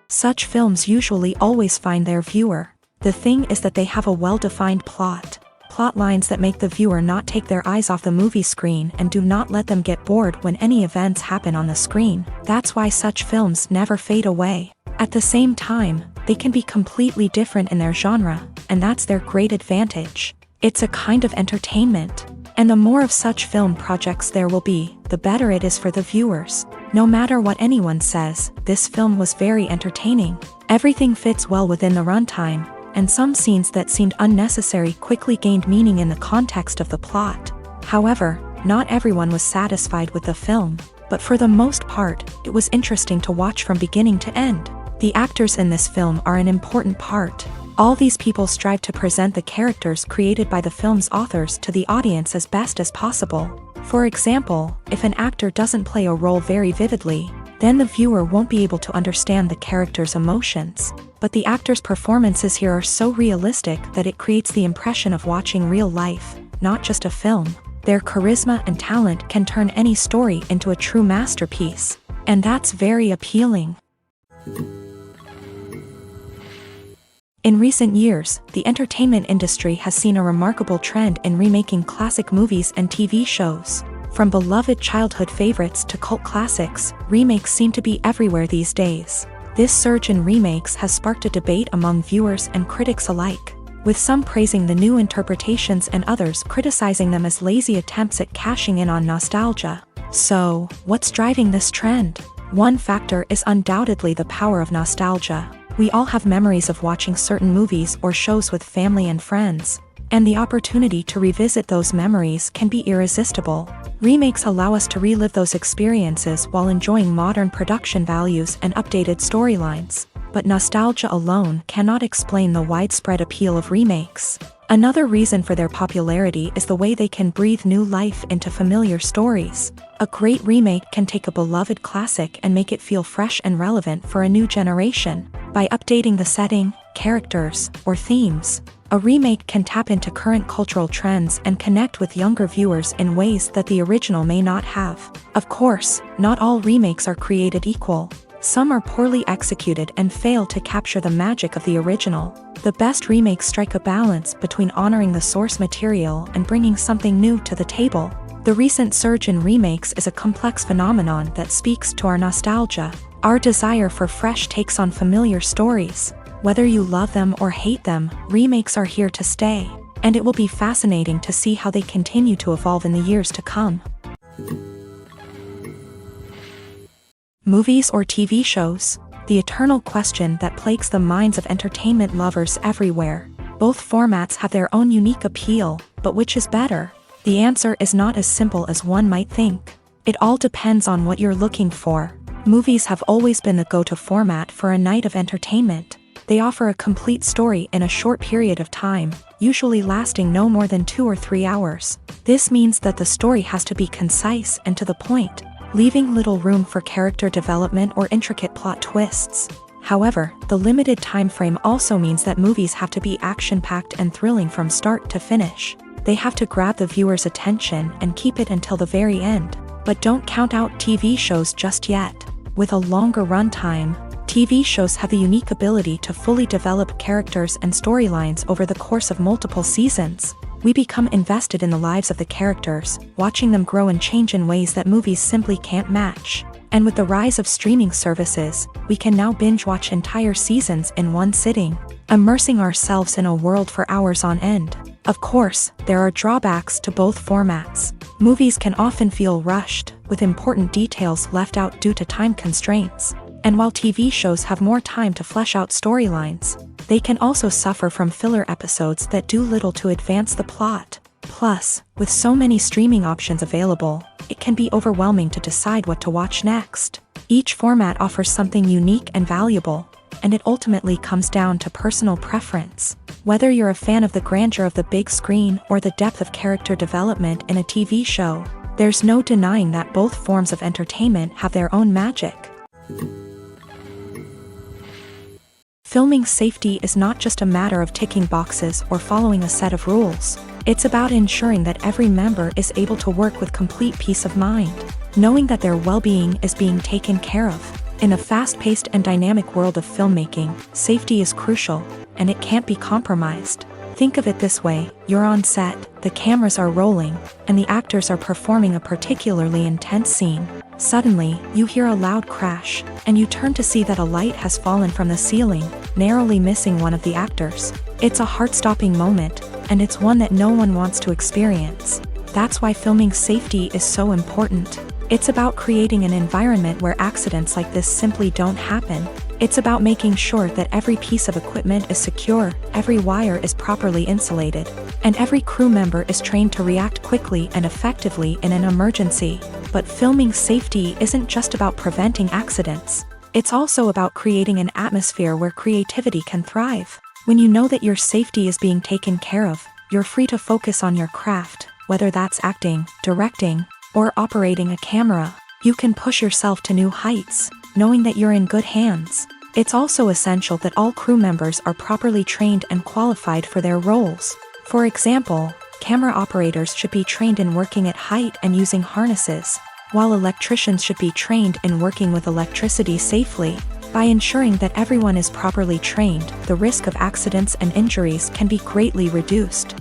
Such films usually always find their viewer. The thing is that they have a well-defined plot lines that make the viewer not take their eyes off the movie screen and do not let them get bored when any events happen on the screen. That's why such films never fade away. At the same time, they can be completely different in their genre, and that's their great advantage. It's a kind of entertainment. And the more of such film projects there will be, the better it is for the viewers. No matter what anyone says, this film was very entertaining. Everything fits well within the runtime, and some scenes that seemed unnecessary quickly gained meaning in the context of the plot. However, not everyone was satisfied with the film, but for the most part, it was interesting to watch from beginning to end. The actors in this film are an important part. All these people strive to present the characters created by the film's authors to the audience as best as possible. For example, if an actor doesn't play a role very vividly, then the viewer won't be able to understand the character's emotions. But the actors' performances here are so realistic that it creates the impression of watching real life, not just a film. Their charisma and talent can turn any story into a true masterpiece, and that's very appealing. In recent years, the entertainment industry has seen a remarkable trend in remaking classic movies and TV shows. From beloved childhood favorites to cult classics, remakes seem to be everywhere these days. This surge in remakes has sparked a debate among viewers and critics alike, with some praising the new interpretations and others criticizing them as lazy attempts at cashing in on nostalgia. So, what's driving this trend? One factor is undoubtedly the power of nostalgia. We all have memories of watching certain movies or shows with family and friends, and the opportunity to revisit those memories can be irresistible. Remakes allow us to relive those experiences while enjoying modern production values and updated storylines. But nostalgia alone cannot explain the widespread appeal of remakes. Another reason for their popularity is the way they can breathe new life into familiar stories. A great remake can take a beloved classic and make it feel fresh and relevant for a new generation. By updating the setting, characters, or themes, a remake can tap into current cultural trends and connect with younger viewers in ways that the original may not have. Of course, not all remakes are created equal. Some are poorly executed and fail to capture the magic of the original. The best remakes strike a balance between honoring the source material and bringing something new to the table. The recent surge in remakes is a complex phenomenon that speaks to our nostalgia, our desire for fresh takes on familiar stories. Whether you love them or hate them, remakes are here to stay, and it will be fascinating to see how they continue to evolve in the years to come. Movies or TV shows? The eternal question that plagues the minds of entertainment lovers everywhere. Both formats have their own unique appeal, but which is better? The answer is not as simple as one might think. It all depends on what you're looking for. Movies have always been the go-to format for a night of entertainment. They offer a complete story in a short period of time, usually lasting no more than 2 or 3 hours. This means that the story has to be concise and to the point, leaving little room for character development or intricate plot twists. However, the limited time frame also means that movies have to be action-packed and thrilling from start to finish. They have to grab the viewer's attention and keep it until the very end. But don't count out TV shows just yet. With a longer runtime, TV shows have the unique ability to fully develop characters and storylines over the course of multiple seasons. We become invested in the lives of the characters, watching them grow and change in ways that movies simply can't match. And with the rise of streaming services, we can now binge-watch entire seasons in one sitting, immersing ourselves in a world for hours on end. Of course, there are drawbacks to both formats. Movies can often feel rushed, with important details left out due to time constraints. And while TV shows have more time to flesh out storylines, they can also suffer from filler episodes that do little to advance the plot. Plus, with so many streaming options available, it can be overwhelming to decide what to watch next. Each format offers something unique and valuable, and it ultimately comes down to personal preference. Whether you're a fan of the grandeur of the big screen or the depth of character development in a TV show, there's no denying that both forms of entertainment have their own magic. Filming safety is not just a matter of ticking boxes or following a set of rules. It's about ensuring that every member is able to work with complete peace of mind, knowing that their well-being is being taken care of. In a fast-paced and dynamic world of filmmaking, safety is crucial, and it can't be compromised. Think of it this way: you're on set, the cameras are rolling, and the actors are performing a particularly intense scene. Suddenly, you hear a loud crash, and you turn to see that a light has fallen from the ceiling, narrowly missing one of the actors. It's a heart-stopping moment, and it's one that no one wants to experience. That's why filming safety is so important. It's about creating an environment where accidents like this simply don't happen. It's about making sure that every piece of equipment is secure, every wire is properly insulated, and every crew member is trained to react quickly and effectively in an emergency. But filming safety isn't just about preventing accidents. It's also about creating an atmosphere where creativity can thrive. When you know that your safety is being taken care of, you're free to focus on your craft, whether that's acting, directing, or operating a camera. You can push yourself to new heights, knowing that you're in good hands. It's also essential that all crew members are properly trained and qualified for their roles. For example, camera operators should be trained in working at height and using harnesses, while electricians should be trained in working with electricity safely. By ensuring that everyone is properly trained, the risk of accidents and injuries can be greatly reduced.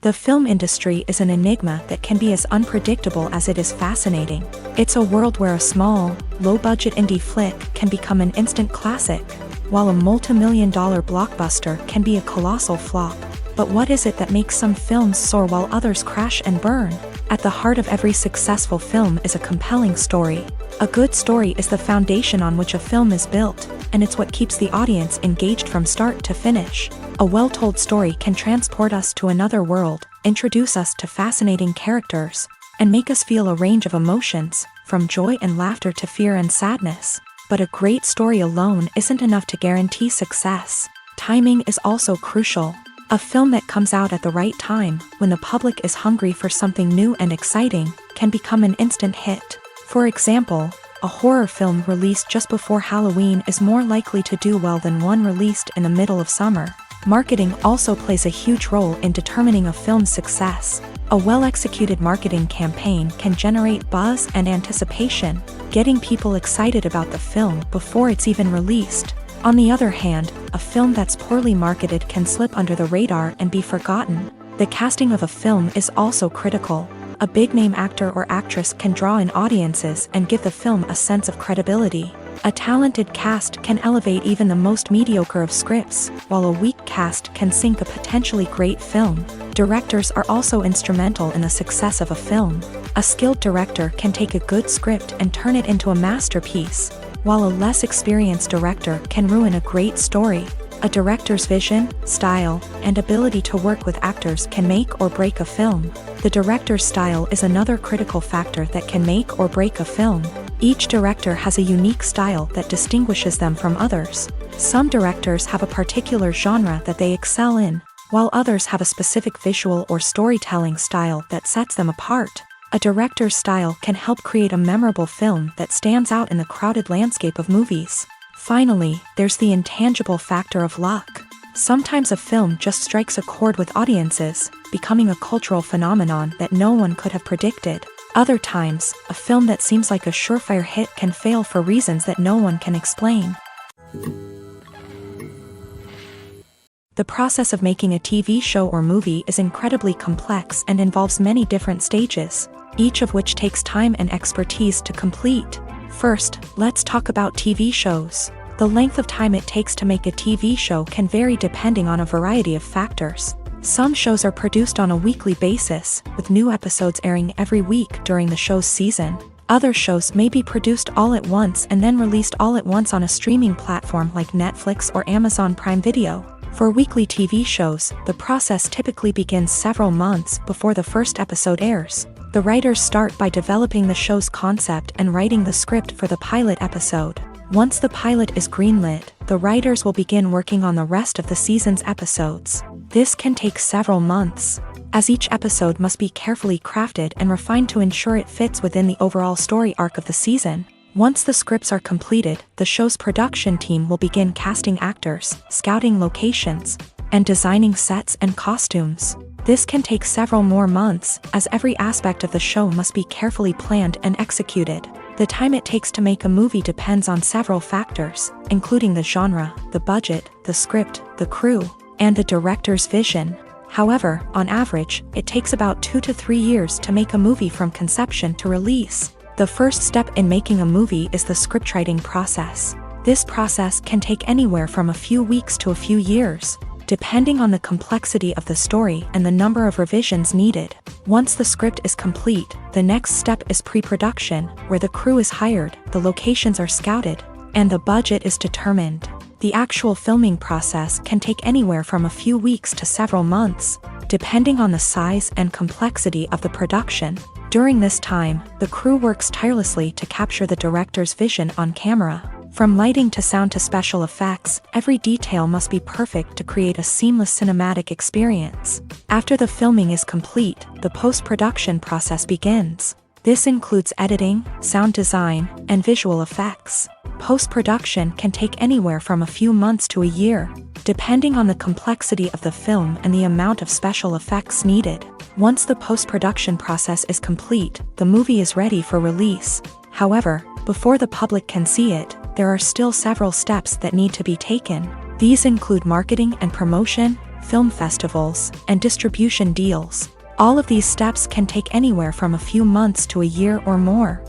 The film industry is an enigma that can be as unpredictable as it is fascinating. It's a world where a small, low-budget indie flick can become an instant classic, while a multi-million-dollar blockbuster can be a colossal flop. But what is it that makes some films soar while others crash and burn? At the heart of every successful film is a compelling story. A good story is the foundation on which a film is built, and it's what keeps the audience engaged from start to finish. A well-told story can transport us to another world, introduce us to fascinating characters, and make us feel a range of emotions, from joy and laughter to fear and sadness. But a great story alone isn't enough to guarantee success. Timing is also crucial. A film that comes out at the right time, when the public is hungry for something new and exciting, can become an instant hit. For example, a horror film released just before Halloween is more likely to do well than one released in the middle of summer. Marketing also plays a huge role in determining a film's success. A well-executed marketing campaign can generate buzz and anticipation, getting people excited about the film before it's even released. On the other hand, a film that's poorly marketed can slip under the radar and be forgotten. The casting of a film is also critical. A big-name actor or actress can draw in audiences and give the film a sense of credibility. A talented cast can elevate even the most mediocre of scripts, while a weak cast can sink a potentially great film. Directors are also instrumental in the success of a film. A skilled director can take a good script and turn it into a masterpiece, while a less experienced director can ruin a great story. A director's vision, style, and ability to work with actors can make or break a film. The director's style is another critical factor that can make or break a film. Each director has a unique style that distinguishes them from others. Some directors have a particular genre that they excel in, while others have a specific visual or storytelling style that sets them apart. A director's style can help create a memorable film that stands out in the crowded landscape of movies. Finally, there's the intangible factor of luck. Sometimes a film just strikes a chord with audiences, becoming a cultural phenomenon that no one could have predicted. Other times, a film that seems like a surefire hit can fail for reasons that no one can explain. The process of making a TV show or movie is incredibly complex and involves many different stages, each of which takes time and expertise to complete. First, let's talk about TV shows. The length of time it takes to make a TV show can vary depending on a variety of factors. Some shows are produced on a weekly basis, with new episodes airing every week during the show's season. Other shows may be produced all at once and then released all at once on a streaming platform like Netflix or Amazon Prime Video. For weekly TV shows, the process typically begins several months before the first episode airs. The writers start by developing the show's concept and writing the script for the pilot episode. Once the pilot is greenlit, the writers will begin working on the rest of the season's episodes. This can take several months, as each episode must be carefully crafted and refined to ensure it fits within the overall story arc of the season. Once the scripts are completed, the show's production team will begin casting actors, scouting locations, and designing sets and costumes. This can take several more months, as every aspect of the show must be carefully planned and executed. The time it takes to make a movie depends on several factors, including the genre, the budget, the script, the crew, and the director's vision. However, on average, it takes about 2 to 3 years to make a movie from conception to release. The first step in making a movie is the scriptwriting process. This process can take anywhere from a few weeks to a few years, depending on the complexity of the story and the number of revisions needed. Once the script is complete, the next step is pre-production, where the crew is hired, the locations are scouted, and the budget is determined. The actual filming process can take anywhere from a few weeks to several months, depending on the size and complexity of the production. During this time, the crew works tirelessly to capture the director's vision on camera. From lighting to sound to special effects, every detail must be perfect to create a seamless cinematic experience. After the filming is complete, the post-production process begins. This includes editing, sound design, and visual effects. Post-production can take anywhere from a few months to a year, depending on the complexity of the film and the amount of special effects needed. Once the post-production process is complete, the movie is ready for release. However, before the public can see it, there are still several steps that need to be taken. These include marketing and promotion, film festivals, and distribution deals. All of these steps can take anywhere from a few months to a year or more.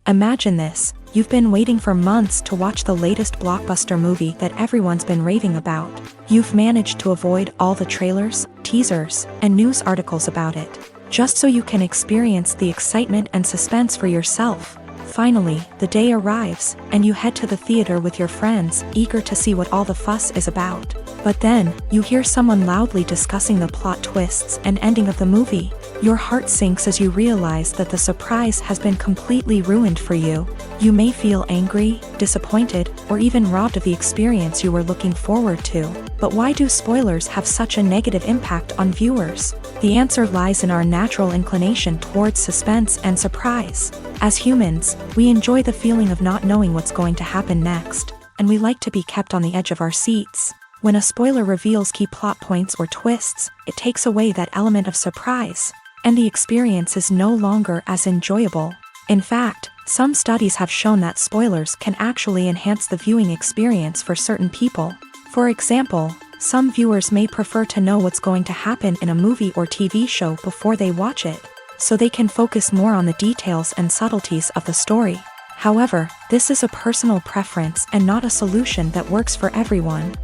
Imagine this: you've been waiting for months to watch the latest blockbuster movie that everyone's been raving about. You've managed to avoid all the trailers, teasers, and news articles about it, just so you can experience the excitement and suspense for yourself. Finally, the day arrives, and you head to the theater with your friends, eager to see what all the fuss is about. But then, you hear someone loudly discussing the plot twists and ending of the movie. Your heart sinks as you realize that the surprise has been completely ruined for you. You may feel angry, disappointed, or even robbed of the experience you were looking forward to. But why do spoilers have such a negative impact on viewers? The answer lies in our natural inclination towards suspense and surprise. As humans, we enjoy the feeling of not knowing what's going to happen next, and we like to be kept on the edge of our seats. When a spoiler reveals key plot points or twists, it takes away that element of surprise, and the experience is no longer as enjoyable. In fact, some studies have shown that spoilers can actually enhance the viewing experience for certain people. For example, some viewers may prefer to know what's going to happen in a movie or TV show before they watch it, so they can focus more on the details and subtleties of the story. However, this is a personal preference and not a solution that works for everyone.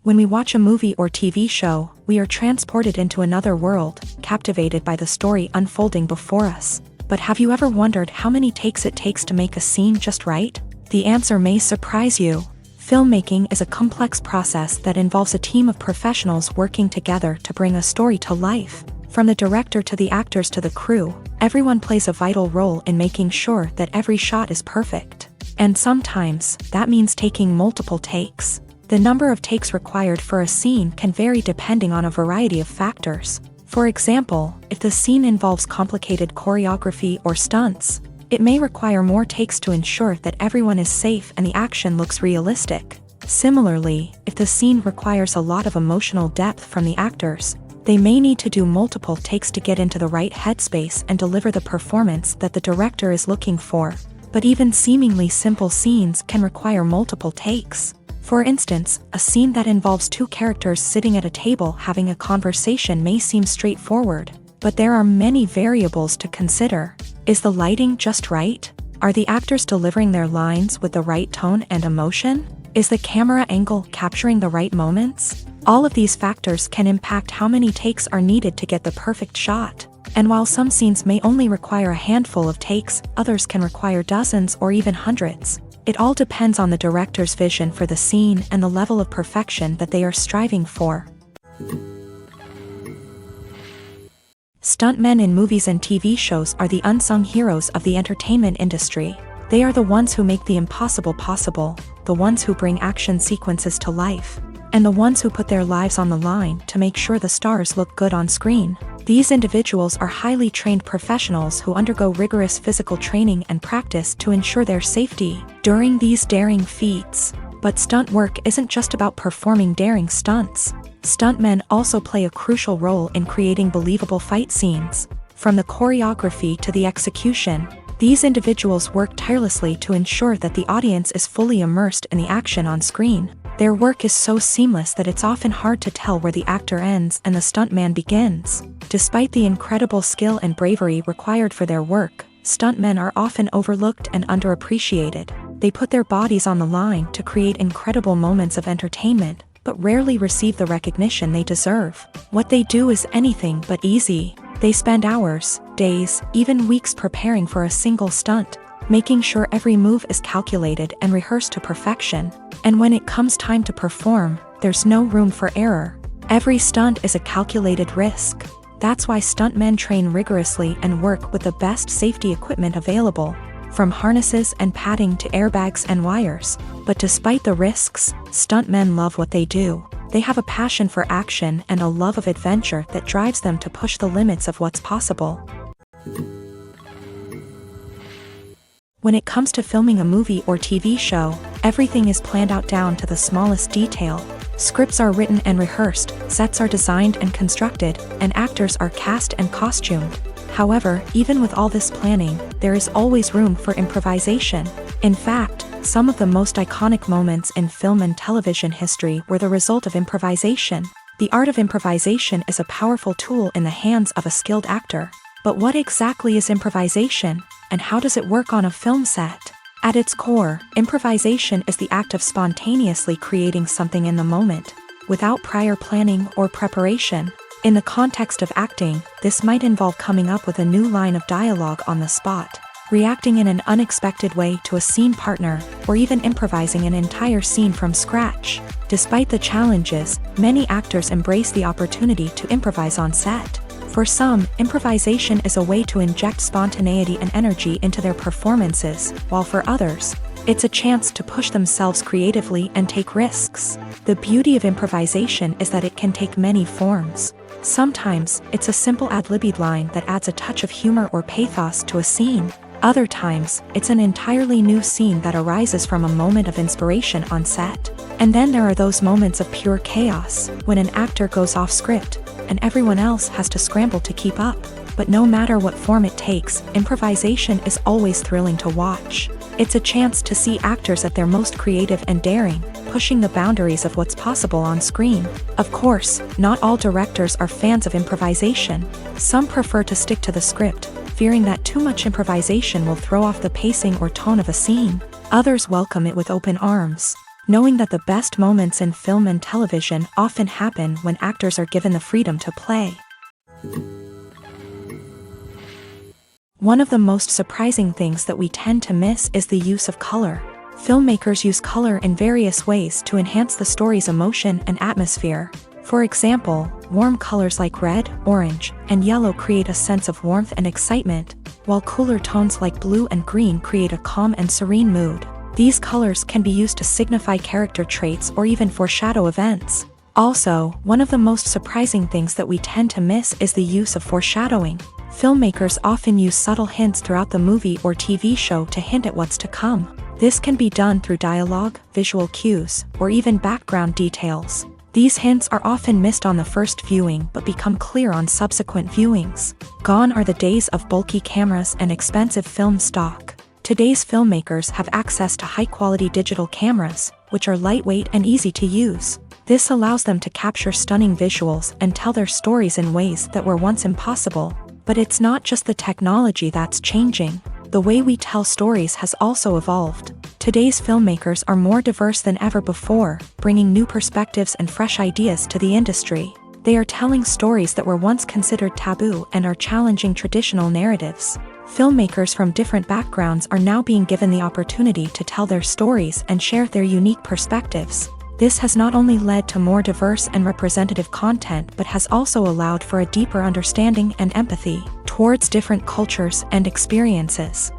When we watch a movie or TV show, we are transported into another world, captivated by the story unfolding before us. But have you ever wondered how many takes it takes to make a scene just right? The answer may surprise you. Filmmaking is a complex process that involves a team of professionals working together to bring a story to life. From the director to the actors to the crew, everyone plays a vital role in making sure that every shot is perfect. And sometimes, that means taking multiple takes. The number of takes required for a scene can vary depending on a variety of factors. For example, if the scene involves complicated choreography or stunts, it may require more takes to ensure that everyone is safe and the action looks realistic. Similarly, if the scene requires a lot of emotional depth from the actors, they may need to do multiple takes to get into the right headspace and deliver the performance that the director is looking for. But even seemingly simple scenes can require multiple takes. For instance, a scene that involves two characters sitting at a table having a conversation may seem straightforward, but there are many variables to consider. Is the lighting just right? Are the actors delivering their lines with the right tone and emotion? Is the camera angle capturing the right moments? All of these factors can impact how many takes are needed to get the perfect shot. And while some scenes may only require a handful of takes, others can require dozens or even hundreds. It all depends on the director's vision for the scene and the level of perfection that they are striving for. Stuntmen in movies and TV shows are the unsung heroes of the entertainment industry. They are the ones who make the impossible possible, the ones who bring action sequences to life, and the ones who put their lives on the line to make sure the stars look good on screen. These individuals are highly trained professionals who undergo rigorous physical training and practice to ensure their safety during these daring feats. But stunt work isn't just about performing daring stunts. Stuntmen also play a crucial role in creating believable fight scenes. From the choreography to the execution, these individuals work tirelessly to ensure that the audience is fully immersed in the action on screen. Their work is so seamless that it's often hard to tell where the actor ends and the stuntman begins. Despite the incredible skill and bravery required for their work, stuntmen are often overlooked and underappreciated. They put their bodies on the line to create incredible moments of entertainment, but rarely receive the recognition they deserve. What they do is anything but easy. They spend hours, days, even weeks preparing for a single stunt, making sure every move is calculated and rehearsed to perfection. And when it comes time to perform, there's no room for error. Every stunt is a calculated risk. That's why stuntmen train rigorously and work with the best safety equipment available, from harnesses and padding to airbags and wires. But despite the risks, stuntmen love what they do. They have a passion for action and a love of adventure that drives them to push the limits of what's possible. When it comes to filming a movie or TV show, everything is planned out down to the smallest detail. Scripts are written and rehearsed, sets are designed and constructed, and actors are cast and costumed. However, even with all this planning, there is always room for improvisation. In fact, some of the most iconic moments in film and television history were the result of improvisation. The art of improvisation is a powerful tool in the hands of a skilled actor. But what exactly is improvisation, and how does it work on a film set? At its core, improvisation is the act of spontaneously creating something in the moment, without prior planning or preparation. In the context of acting, this might involve coming up with a new line of dialogue on the spot, reacting in an unexpected way to a scene partner, or even improvising an entire scene from scratch. Despite the challenges, many actors embrace the opportunity to improvise on set. For some, improvisation is a way to inject spontaneity and energy into their performances, while for others, it's a chance to push themselves creatively and take risks. The beauty of improvisation is that it can take many forms. Sometimes, it's a simple ad-libbed line that adds a touch of humor or pathos to a scene. Other times, it's an entirely new scene that arises from a moment of inspiration on set. And then there are those moments of pure chaos, when an actor goes off script, and everyone else has to scramble to keep up. But no matter what form it takes, improvisation is always thrilling to watch. It's a chance to see actors at their most creative and daring, pushing the boundaries of what's possible on screen. Of course, not all directors are fans of improvisation. Some prefer to stick to the script, fearing that too much improvisation will throw off the pacing or tone of a scene. Others welcome it with open arms, knowing that the best moments in film and television often happen when actors are given the freedom to play. One of the most surprising things that we tend to miss is the use of color. Filmmakers use color in various ways to enhance the story's emotion and atmosphere. For example, warm colors like red, orange, and yellow create a sense of warmth and excitement, while cooler tones like blue and green create a calm and serene mood. These colors can be used to signify character traits or even foreshadow events. Also, one of the most surprising things that we tend to miss is the use of foreshadowing. Filmmakers often use subtle hints throughout the movie or TV show to hint at what's to come. This can be done through dialogue, visual cues, or even background details. These hints are often missed on the first viewing but become clear on subsequent viewings. Gone are the days of bulky cameras and expensive film stock. Today's filmmakers have access to high-quality digital cameras, which are lightweight and easy to use. This allows them to capture stunning visuals and tell their stories in ways that were once impossible. But it's not just the technology that's changing. The way we tell stories has also evolved. Today's filmmakers are more diverse than ever before, bringing new perspectives and fresh ideas to the industry. They are telling stories that were once considered taboo and are challenging traditional narratives. Filmmakers from different backgrounds are now being given the opportunity to tell their stories and share their unique perspectives. This has not only led to more diverse and representative content but has also allowed for a deeper understanding and empathy towards different cultures and experiences.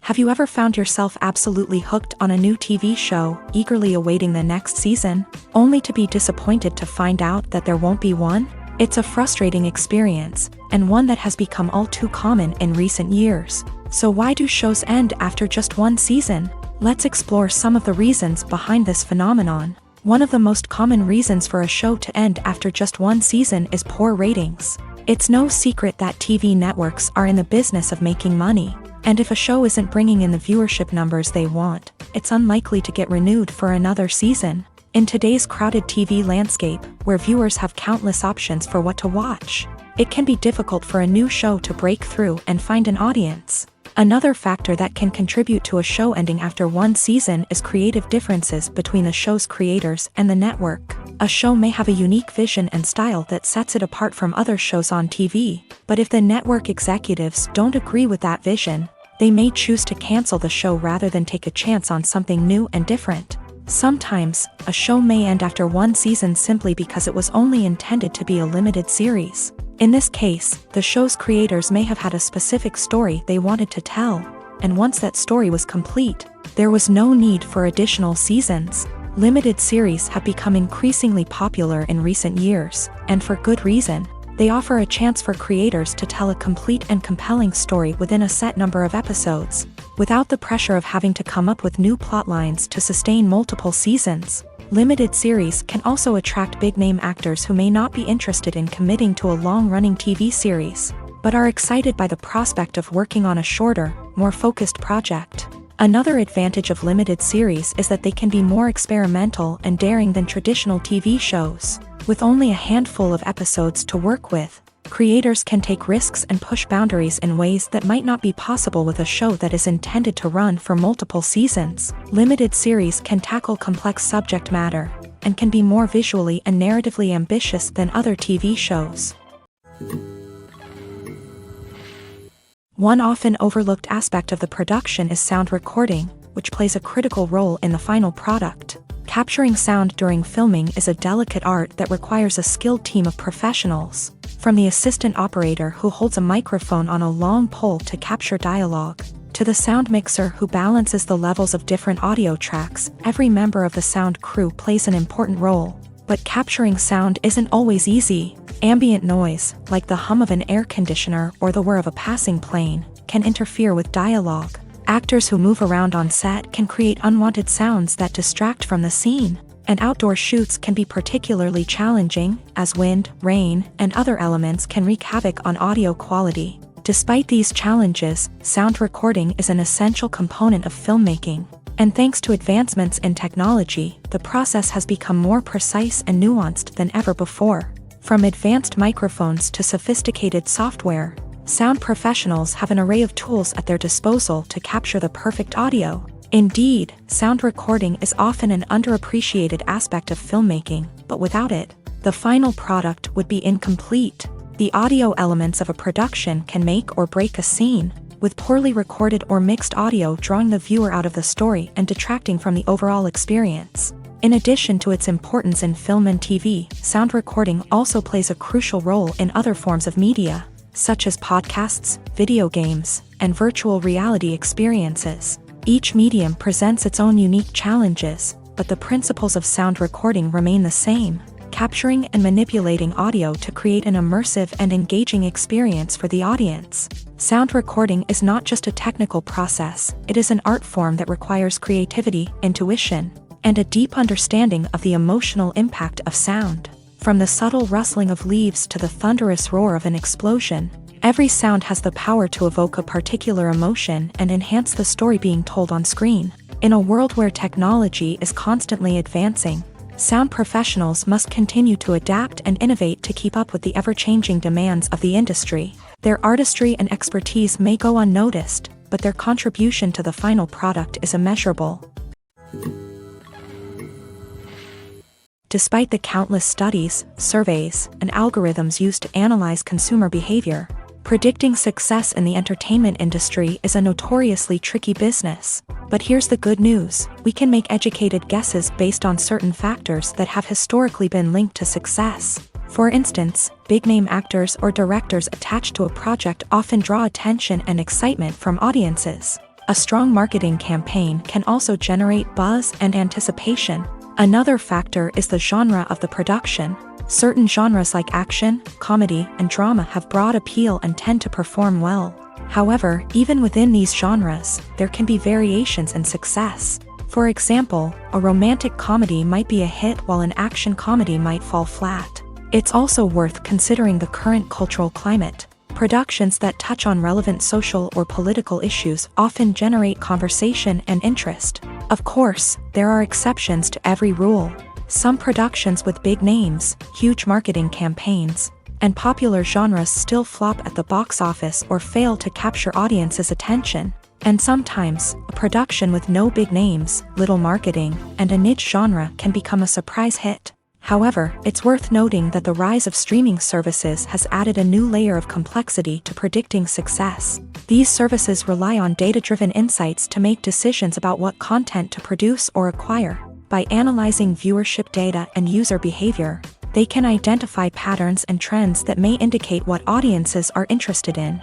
Have you ever found yourself absolutely hooked on a new TV show, eagerly awaiting the next season, only to be disappointed to find out that there won't be one? It's a frustrating experience, and one that has become all too common in recent years. So why do shows end after just one season? Let's explore some of the reasons behind this phenomenon. One of the most common reasons for a show to end after just one season is poor ratings. It's no secret that TV networks are in the business of making money, and if a show isn't bringing in the viewership numbers they want, it's unlikely to get renewed for another season. In today's crowded TV landscape, where viewers have countless options for what to watch, it can be difficult for a new show to break through and find an audience. Another factor that can contribute to a show ending after one season is creative differences between the show's creators and the network. A show may have a unique vision and style that sets it apart from other shows on TV, but if the network executives don't agree with that vision, they may choose to cancel the show rather than take a chance on something new and different. Sometimes, a show may end after one season simply because it was only intended to be a limited series. In this case, the show's creators may have had a specific story they wanted to tell, and once that story was complete, there was no need for additional seasons. Limited series have become increasingly popular in recent years, and for good reason. They offer a chance for creators to tell a complete and compelling story within a set number of episodes, without the pressure of having to come up with new plotlines to sustain multiple seasons. Limited series can also attract big-name actors who may not be interested in committing to a long-running TV series, but are excited by the prospect of working on a shorter, more focused project. Another advantage of limited series is that they can be more experimental and daring than traditional TV shows. With only a handful of episodes to work with, creators can take risks and push boundaries in ways that might not be possible with a show that is intended to run for multiple seasons. Limited series can tackle complex subject matter, and can be more visually and narratively ambitious than other TV shows. One often overlooked aspect of the production is sound recording, which plays a critical role in the final product. Capturing sound during filming is a delicate art that requires a skilled team of professionals, from the assistant operator who holds a microphone on a long pole to capture dialogue, to the sound mixer who balances the levels of different audio tracks. Every member of the sound crew plays an important role. But capturing sound isn't always easy. Ambient noise, like the hum of an air conditioner or the whir of a passing plane, can interfere with dialogue. Actors who move around on set can create unwanted sounds that distract from the scene, and outdoor shoots can be particularly challenging, as wind, rain, and other elements can wreak havoc on audio quality. Despite these challenges, sound recording is an essential component of filmmaking, and thanks to advancements in technology, the process has become more precise and nuanced than ever before. From advanced microphones to sophisticated software, sound professionals have an array of tools at their disposal to capture the perfect audio. Indeed, sound recording is often an underappreciated aspect of filmmaking, but without it, the final product would be incomplete. The audio elements of a production can make or break a scene, with poorly recorded or mixed audio drawing the viewer out of the story and detracting from the overall experience. In addition to its importance in film and TV, sound recording also plays a crucial role in other forms of media, such as podcasts, video games, and virtual reality experiences. Each medium presents its own unique challenges, but the principles of sound recording remain the same: capturing and manipulating audio to create an immersive and engaging experience for the audience. Sound recording is not just a technical process, it is an art form that requires creativity, intuition, and a deep understanding of the emotional impact of sound. From the subtle rustling of leaves to the thunderous roar of an explosion, every sound has the power to evoke a particular emotion and enhance the story being told on screen. In a world where technology is constantly advancing, sound professionals must continue to adapt and innovate to keep up with the ever-changing demands of the industry. Their artistry and expertise may go unnoticed, but their contribution to the final product is immeasurable. Despite the countless studies, surveys, and algorithms used to analyze consumer behavior, predicting success in the entertainment industry is a notoriously tricky business. But here's the good news: we can make educated guesses based on certain factors that have historically been linked to success. For instance, big-name actors or directors attached to a project often draw attention and excitement from audiences. A strong marketing campaign can also generate buzz and anticipation. Another factor is the genre of the production. Certain genres like action, comedy, and drama have broad appeal and tend to perform well. However, even within these genres, there can be variations in success. For example, a romantic comedy might be a hit while an action comedy might fall flat. It's also worth considering the current cultural climate. Productions that touch on relevant social or political issues often generate conversation and interest. Of course, there are exceptions to every rule. Some productions with big names, huge marketing campaigns, and popular genres still flop at the box office or fail to capture audiences' attention. And sometimes, a production with no big names, little marketing, and a niche genre can become a surprise hit. However, it's worth noting that the rise of streaming services has added a new layer of complexity to predicting success. These services rely on data-driven insights to make decisions about what content to produce or acquire. By analyzing viewership data and user behavior, they can identify patterns and trends that may indicate what audiences are interested in.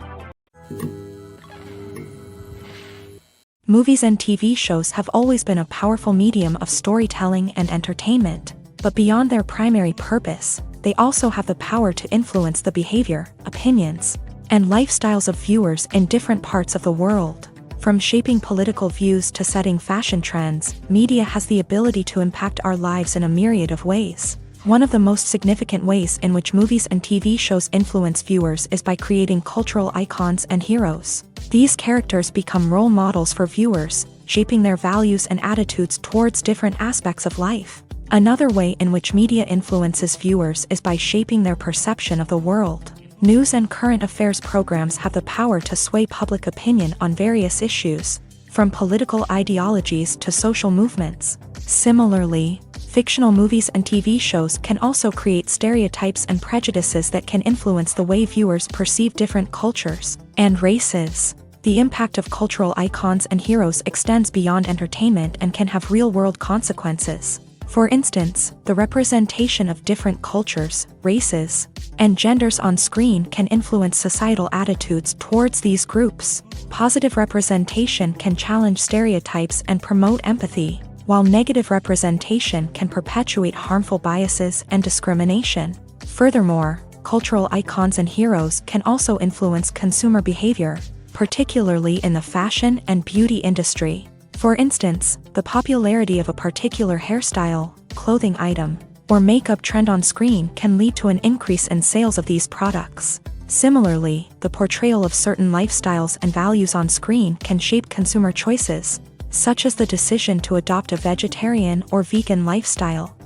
Movies and TV shows have always been a powerful medium of storytelling and entertainment, but beyond their primary purpose, they also have the power to influence the behavior, opinions, and lifestyles of viewers in different parts of the world. From shaping political views to setting fashion trends, media has the ability to impact our lives in a myriad of ways. One of the most significant ways in which movies and TV shows influence viewers is by creating cultural icons and heroes. These characters become role models for viewers, shaping their values and attitudes towards different aspects of life. Another way in which media influences viewers is by shaping their perception of the world. News and current affairs programs have the power to sway public opinion on various issues, from political ideologies to social movements. Similarly, fictional movies and TV shows can also create stereotypes and prejudices that can influence the way viewers perceive different cultures and races. The impact of cultural icons and heroes extends beyond entertainment and can have real-world consequences. For instance, the representation of different cultures, races, and genders on screen can influence societal attitudes towards these groups. Positive representation can challenge stereotypes and promote empathy, while negative representation can perpetuate harmful biases and discrimination. Furthermore, cultural icons and heroes can also influence consumer behavior, particularly in the fashion and beauty industry. For instance, the popularity of a particular hairstyle, clothing item, or makeup trend on screen can lead to an increase in sales of these products. Similarly, the portrayal of certain lifestyles and values on screen can shape consumer choices, such as the decision to adopt a vegetarian or vegan lifestyle.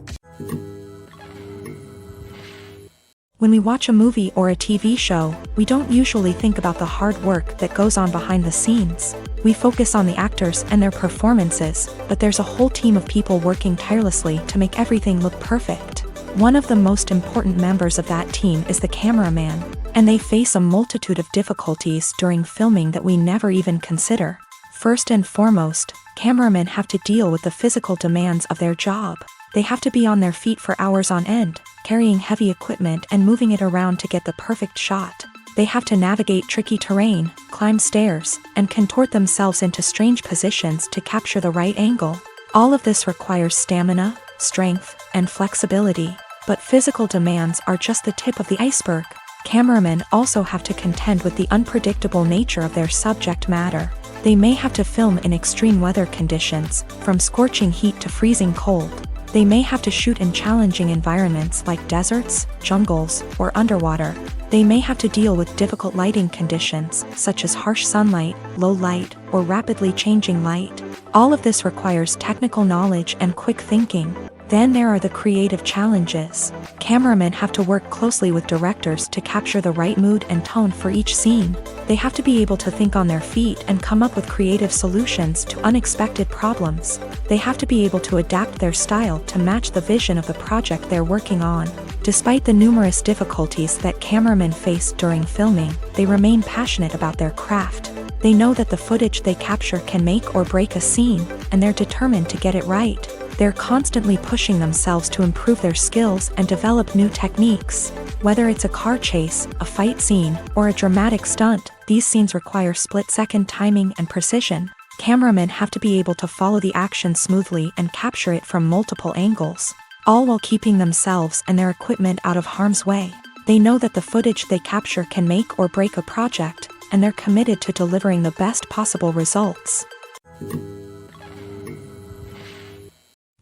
When we watch a movie or a TV show, we don't usually think about the hard work that goes on behind the scenes. We focus on the actors and their performances, but there's a whole team of people working tirelessly to make everything look perfect. One of the most important members of that team is the cameraman, and they face a multitude of difficulties during filming that we never even consider. First and foremost, cameramen have to deal with the physical demands of their job. They have to be on their feet for hours on end, carrying heavy equipment and moving it around to get the perfect shot. They have to navigate tricky terrain, climb stairs, and contort themselves into strange positions to capture the right angle. All of this requires stamina, strength, and flexibility. But physical demands are just the tip of the iceberg. Cameramen also have to contend with the unpredictable nature of their subject matter. They may have to film in extreme weather conditions, from scorching heat to freezing cold. They may have to shoot in challenging environments like deserts, jungles, or underwater. They may have to deal with difficult lighting conditions, such as harsh sunlight, low light, or rapidly changing light. All of this requires technical knowledge and quick thinking. Then there are the creative challenges. Cameramen have to work closely with directors to capture the right mood and tone for each scene. They have to be able to think on their feet and come up with creative solutions to unexpected problems. They have to be able to adapt their style to match the vision of the project they're working on. Despite the numerous difficulties that cameramen face during filming, they remain passionate about their craft. They know that the footage they capture can make or break a scene, and they're determined to get it right. They're constantly pushing themselves to improve their skills and develop new techniques. Whether it's a car chase, a fight scene, or a dramatic stunt, these scenes require split-second timing and precision. Cameramen have to be able to follow the action smoothly and capture it from multiple angles, all while keeping themselves and their equipment out of harm's way. They know that the footage they capture can make or break a project, and they're committed to delivering the best possible results.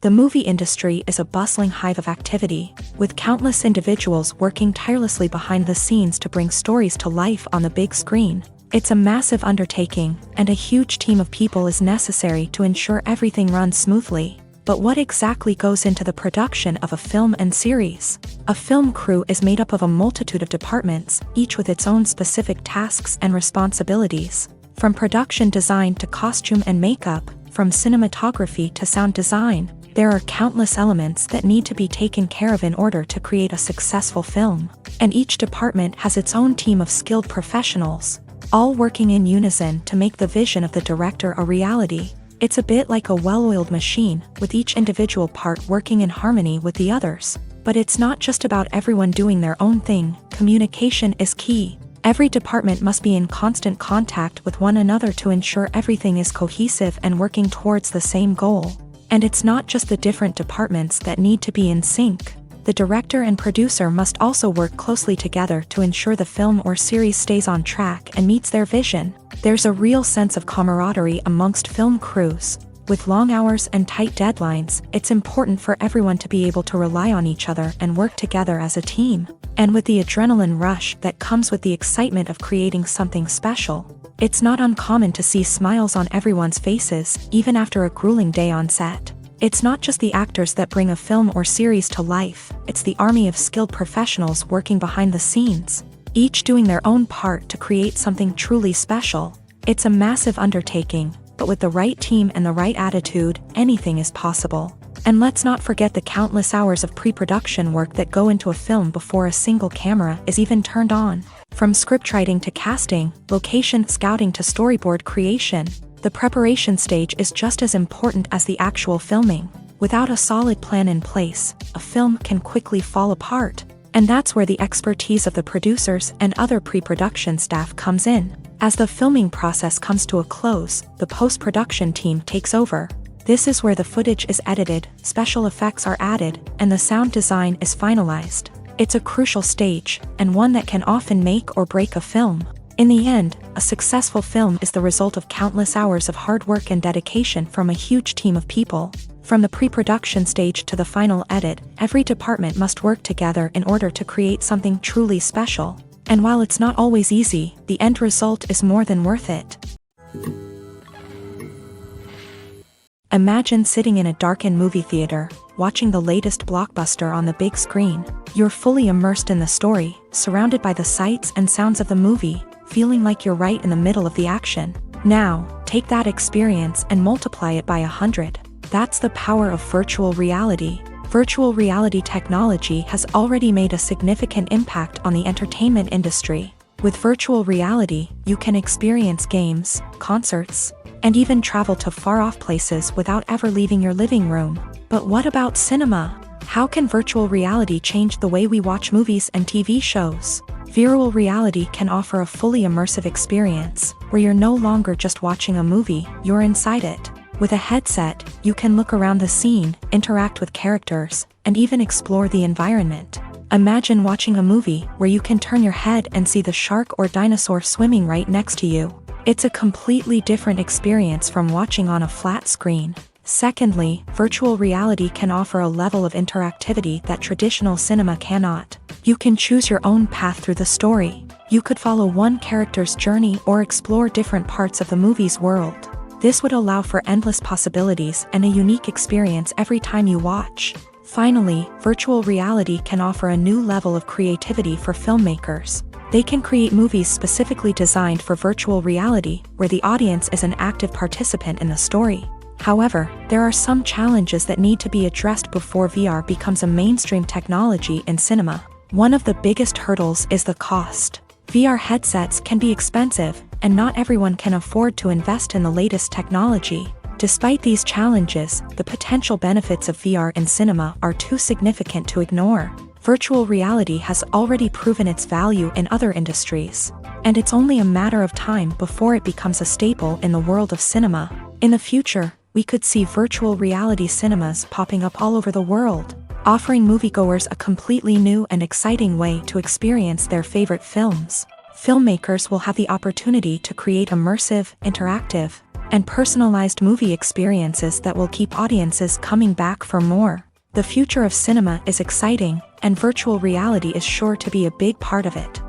The movie industry is a bustling hive of activity, with countless individuals working tirelessly behind the scenes to bring stories to life on the big screen. It's a massive undertaking, and a huge team of people is necessary to ensure everything runs smoothly. But what exactly goes into the production of a film and series? A film crew is made up of a multitude of departments, each with its own specific tasks and responsibilities. From production design to costume and makeup, from cinematography to sound design, there are countless elements that need to be taken care of in order to create a successful film. And each department has its own team of skilled professionals, all working in unison to make the vision of the director a reality. It's a bit like a well-oiled machine, with each individual part working in harmony with the others. But it's not just about everyone doing their own thing. Communication is key. Every department must be in constant contact with one another to ensure everything is cohesive and working towards the same goal. And it's not just the different departments that need to be in sync. The director and producer must also work closely together to ensure the film or series stays on track and meets their vision. There's a real sense of camaraderie amongst film crews. With long hours and tight deadlines, it's important for everyone to be able to rely on each other and work together as a team. And with the adrenaline rush that comes with the excitement of creating something special, it's not uncommon to see smiles on everyone's faces, even after a grueling day on set. It's not just the actors that bring a film or series to life, it's the army of skilled professionals working behind the scenes, each doing their own part to create something truly special. It's a massive undertaking, but with the right team and the right attitude, anything is possible. And let's not forget the countless hours of pre-production work that go into a film before a single camera is even turned on. From scriptwriting to casting, location scouting to storyboard creation, the preparation stage is just as important as the actual filming. Without a solid plan in place, a film can quickly fall apart. And that's where the expertise of the producers and other pre-production staff comes in. As the filming process comes to a close, the post-production team takes over. This is where the footage is edited, special effects are added, and the sound design is finalized. It's a crucial stage, and one that can often make or break a film. In the end, a successful film is the result of countless hours of hard work and dedication from a huge team of people. From the pre-production stage to the final edit, every department must work together in order to create something truly special. And while it's not always easy, the end result is more than worth it. Imagine sitting in a darkened movie theater, watching the latest blockbuster on the big screen. You're fully immersed in the story, surrounded by the sights and sounds of the movie, feeling like you're right in the middle of the action. Now, take that experience and multiply it by 100. That's the power of virtual reality. Virtual reality technology has already made a significant impact on the entertainment industry. With virtual reality, you can experience games, concerts, and even travel to far-off places without ever leaving your living room. But what about cinema? How can virtual reality change the way we watch movies and TV shows? Virtual reality can offer a fully immersive experience, where you're no longer just watching a movie, you're inside it. With a headset, you can look around the scene, interact with characters, and even explore the environment. Imagine watching a movie where you can turn your head and see the shark or dinosaur swimming right next to you. It's a completely different experience from watching on a flat screen. Secondly, virtual reality can offer a level of interactivity that traditional cinema cannot. You can choose your own path through the story. You could follow one character's journey or explore different parts of the movie's world. This would allow for endless possibilities and a unique experience every time you watch. Finally, virtual reality can offer a new level of creativity for filmmakers. They can create movies specifically designed for virtual reality, where the audience is an active participant in the story. However, there are some challenges that need to be addressed before VR becomes a mainstream technology in cinema. One of the biggest hurdles is the cost. VR headsets can be expensive, and not everyone can afford to invest in the latest technology. Despite these challenges, the potential benefits of VR in cinema are too significant to ignore. Virtual reality has already proven its value in other industries, and it's only a matter of time before it becomes a staple in the world of cinema. In the future, we could see virtual reality cinemas popping up all over the world, offering moviegoers a completely new and exciting way to experience their favorite films. Filmmakers will have the opportunity to create immersive, interactive, and personalized movie experiences that will keep audiences coming back for more. The future of cinema is exciting, and virtual reality is sure to be a big part of it.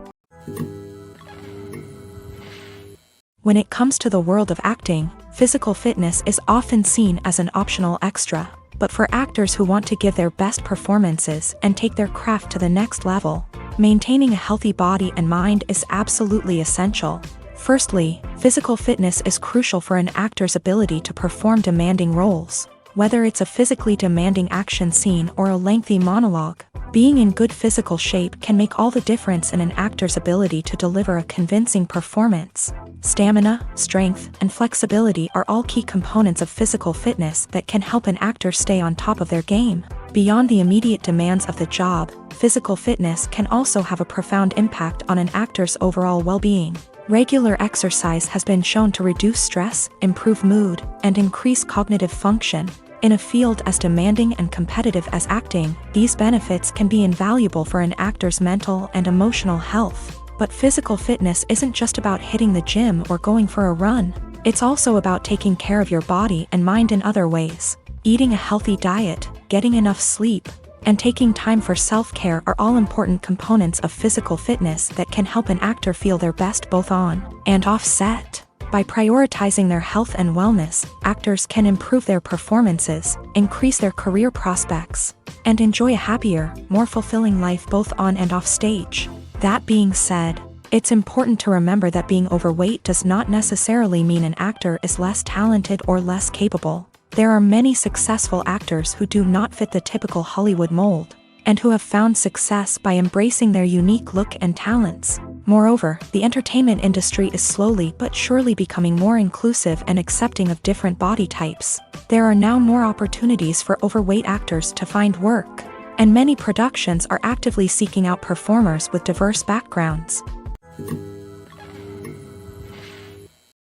When it comes to the world of acting, physical fitness is often seen as an optional extra. But for actors who want to give their best performances and take their craft to the next level, maintaining a healthy body and mind is absolutely essential. Firstly, physical fitness is crucial for an actor's ability to perform demanding roles. Whether it's a physically demanding action scene or a lengthy monologue, being in good physical shape can make all the difference in an actor's ability to deliver a convincing performance. Stamina, strength, and flexibility are all key components of physical fitness that can help an actor stay on top of their game. Beyond the immediate demands of the job, physical fitness can also have a profound impact on an actor's overall well-being. Regular exercise has been shown to reduce stress, improve mood, and increase cognitive function. In a field as demanding and competitive as acting, these benefits can be invaluable for an actor's mental and emotional health. But physical fitness isn't just about hitting the gym or going for a run. It's also about taking care of your body and mind in other ways. Eating a healthy diet, getting enough sleep, and taking time for self-care are all important components of physical fitness that can help an actor feel their best both on and off set. By prioritizing their health and wellness, actors can improve their performances, increase their career prospects, and enjoy a happier, more fulfilling life both on and off stage. That being said, it's important to remember that being overweight does not necessarily mean an actor is less talented or less capable. There are many successful actors who do not fit the typical Hollywood mold, and who have found success by embracing their unique look and talents. Moreover, the entertainment industry is slowly but surely becoming more inclusive and accepting of different body types. There are now more opportunities for overweight actors to find work, and many productions are actively seeking out performers with diverse backgrounds.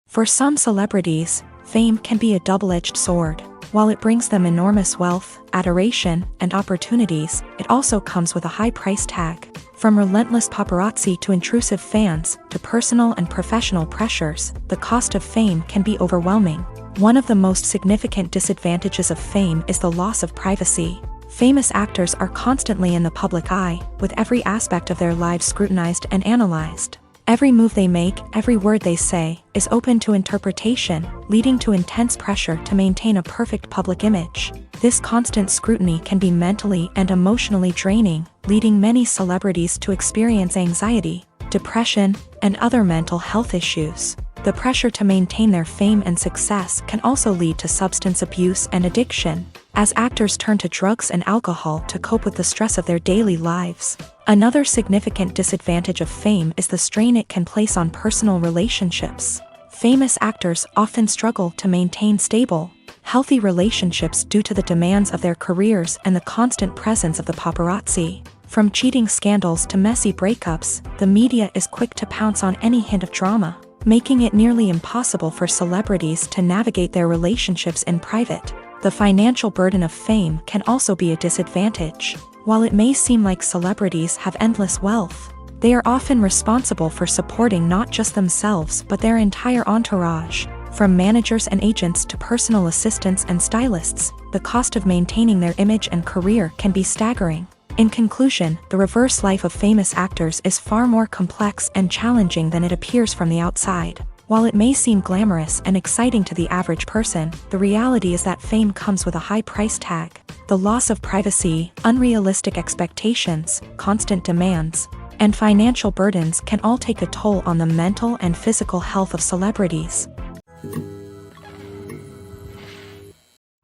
For some celebrities, fame can be a double-edged sword. While it brings them enormous wealth, adoration, and opportunities, it also comes with a high price tag. From relentless paparazzi to intrusive fans, to personal and professional pressures, the cost of fame can be overwhelming. One of the most significant disadvantages of fame is the loss of privacy. Famous actors are constantly in the public eye, with every aspect of their lives scrutinized and analyzed. Every move they make, every word they say, is open to interpretation, leading to intense pressure to maintain a perfect public image. This constant scrutiny can be mentally and emotionally draining, leading many celebrities to experience anxiety, depression, and other mental health issues. The pressure to maintain their fame and success can also lead to substance abuse and addiction, as actors turn to drugs and alcohol to cope with the stress of their daily lives. Another significant disadvantage of fame is the strain it can place on personal relationships. Famous actors often struggle to maintain stable, healthy relationships due to the demands of their careers and the constant presence of the paparazzi. From cheating scandals to messy breakups, the media is quick to pounce on any hint of drama, making it nearly impossible for celebrities to navigate their relationships in private. The financial burden of fame can also be a disadvantage. While it may seem like celebrities have endless wealth, they are often responsible for supporting not just themselves but their entire entourage. From managers and agents to personal assistants and stylists, the cost of maintaining their image and career can be staggering. In conclusion, the reverse life of famous actors is far more complex and challenging than it appears from the outside. While it may seem glamorous and exciting to the average person, the reality is that fame comes with a high price tag. The loss of privacy, unrealistic expectations, constant demands, and financial burdens can all take a toll on the mental and physical health of celebrities.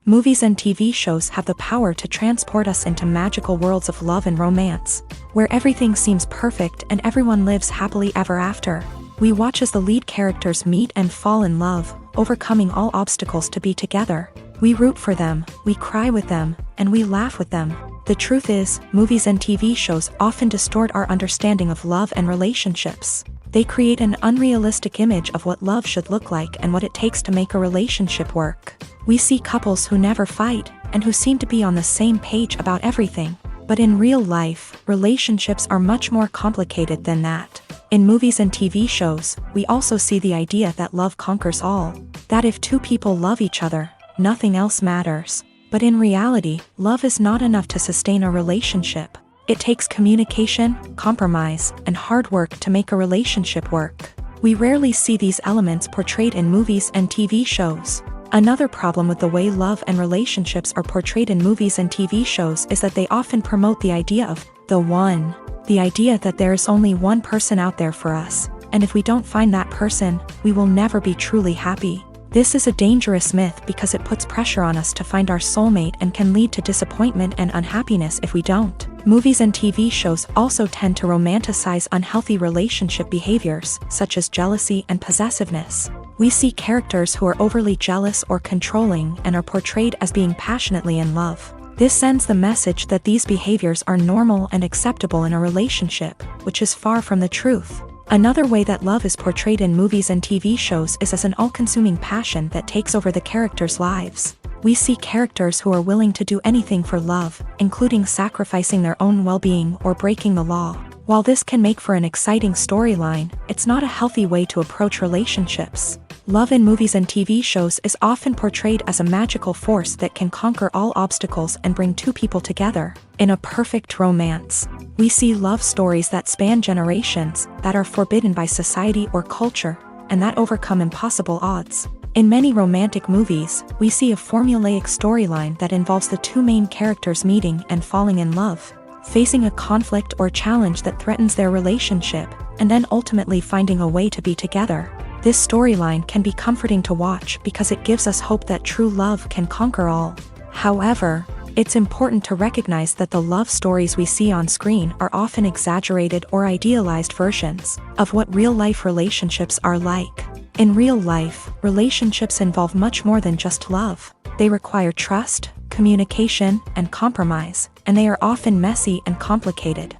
Movies and TV shows have the power to transport us into magical worlds of love and romance, where everything seems perfect and everyone lives happily ever after. We watch as the lead characters meet and fall in love, overcoming all obstacles to be together. We root for them, we cry with them, and we laugh with them. The truth is, movies and TV shows often distort our understanding of love and relationships. They create an unrealistic image of what love should look like and what it takes to make a relationship work. We see couples who never fight, and who seem to be on the same page about everything. But in real life, relationships are much more complicated than that. In movies and TV shows, we also see the idea that love conquers all. That if two people love each other, nothing else matters. But in reality, love is not enough to sustain a relationship. It takes communication, compromise, and hard work to make a relationship work. We rarely see these elements portrayed in movies and TV shows. Another problem with the way love and relationships are portrayed in movies and TV shows is that they often promote the idea of the one. The idea that there is only one person out there for us, and if we don't find that person, we will never be truly happy. This is a dangerous myth because it puts pressure on us to find our soulmate and can lead to disappointment and unhappiness if we don't. Movies and TV shows also tend to romanticize unhealthy relationship behaviors, such as jealousy and possessiveness. We see characters who are overly jealous or controlling and are portrayed as being passionately in love. This sends the message that these behaviors are normal and acceptable in a relationship, which is far from the truth. Another way that love is portrayed in movies and TV shows is as an all-consuming passion that takes over the characters' lives. We see characters who are willing to do anything for love, including sacrificing their own well-being or breaking the law. While this can make for an exciting storyline, it's not a healthy way to approach relationships. Love in movies and TV shows is often portrayed as a magical force that can conquer all obstacles and bring two people together. In a perfect romance, we see love stories that span generations, that are forbidden by society or culture, and that overcome impossible odds. In many romantic movies, we see a formulaic storyline that involves the two main characters meeting and falling in love, facing a conflict or challenge that threatens their relationship, and then ultimately finding a way to be together. This storyline can be comforting to watch because it gives us hope that true love can conquer all. However, it's important to recognize that the love stories we see on screen are often exaggerated or idealized versions of what real-life relationships are like. In real life, relationships involve much more than just love. They require trust, communication, and compromise, and they are often messy and complicated.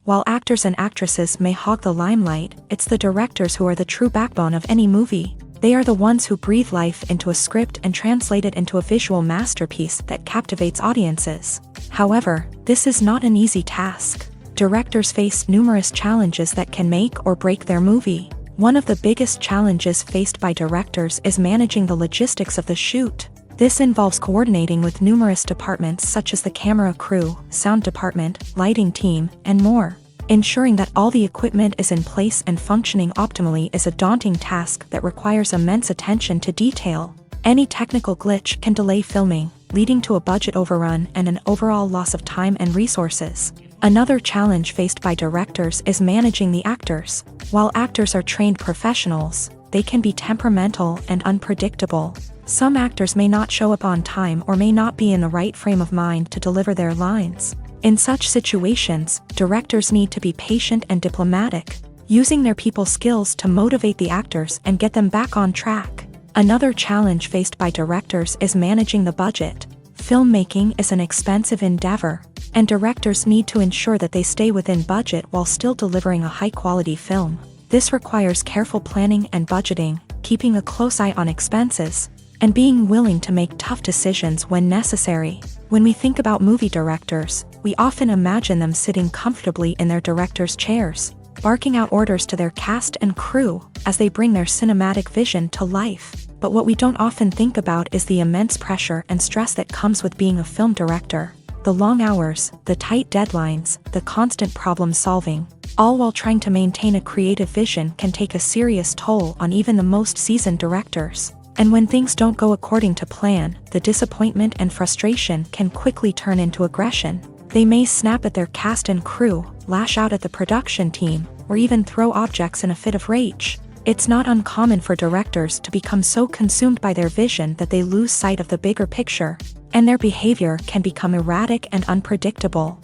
While actors and actresses may hog the limelight, it's the directors who are the true backbone of any movie. They are the ones who breathe life into a script and translate it into a visual masterpiece that captivates audiences. However, this is not an easy task. Directors face numerous challenges that can make or break their movie. One of the biggest challenges faced by directors is managing the logistics of the shoot. This involves coordinating with numerous departments such as the camera crew, sound department, lighting team, and more. Ensuring that all the equipment is in place and functioning optimally is a daunting task that requires immense attention to detail. Any technical glitch can delay filming, leading to a budget overrun and an overall loss of time and resources. Another challenge faced by directors is managing the actors. While actors are trained professionals, they can be temperamental and unpredictable. Some actors may not show up on time or may not be in the right frame of mind to deliver their lines. In such situations, directors need to be patient and diplomatic, using their people skills to motivate the actors and get them back on track. Another challenge faced by directors is managing the budget. Filmmaking is an expensive endeavor, and directors need to ensure that they stay within budget while still delivering a high-quality film. This requires careful planning and budgeting, keeping a close eye on expenses, and being willing to make tough decisions when necessary. When we think about movie directors, we often imagine them sitting comfortably in their director's chairs, barking out orders to their cast and crew as they bring their cinematic vision to life. But what we don't often think about is the immense pressure and stress that comes with being a film director. The long hours, the tight deadlines, the constant problem solving, all while trying to maintain a creative vision can take a serious toll on even the most seasoned directors. And when things don't go according to plan, the disappointment and frustration can quickly turn into aggression. They may snap at their cast and crew, lash out at the production team, or even throw objects in a fit of rage. It's not uncommon for directors to become so consumed by their vision that they lose sight of the bigger picture, and their behavior can become erratic and unpredictable.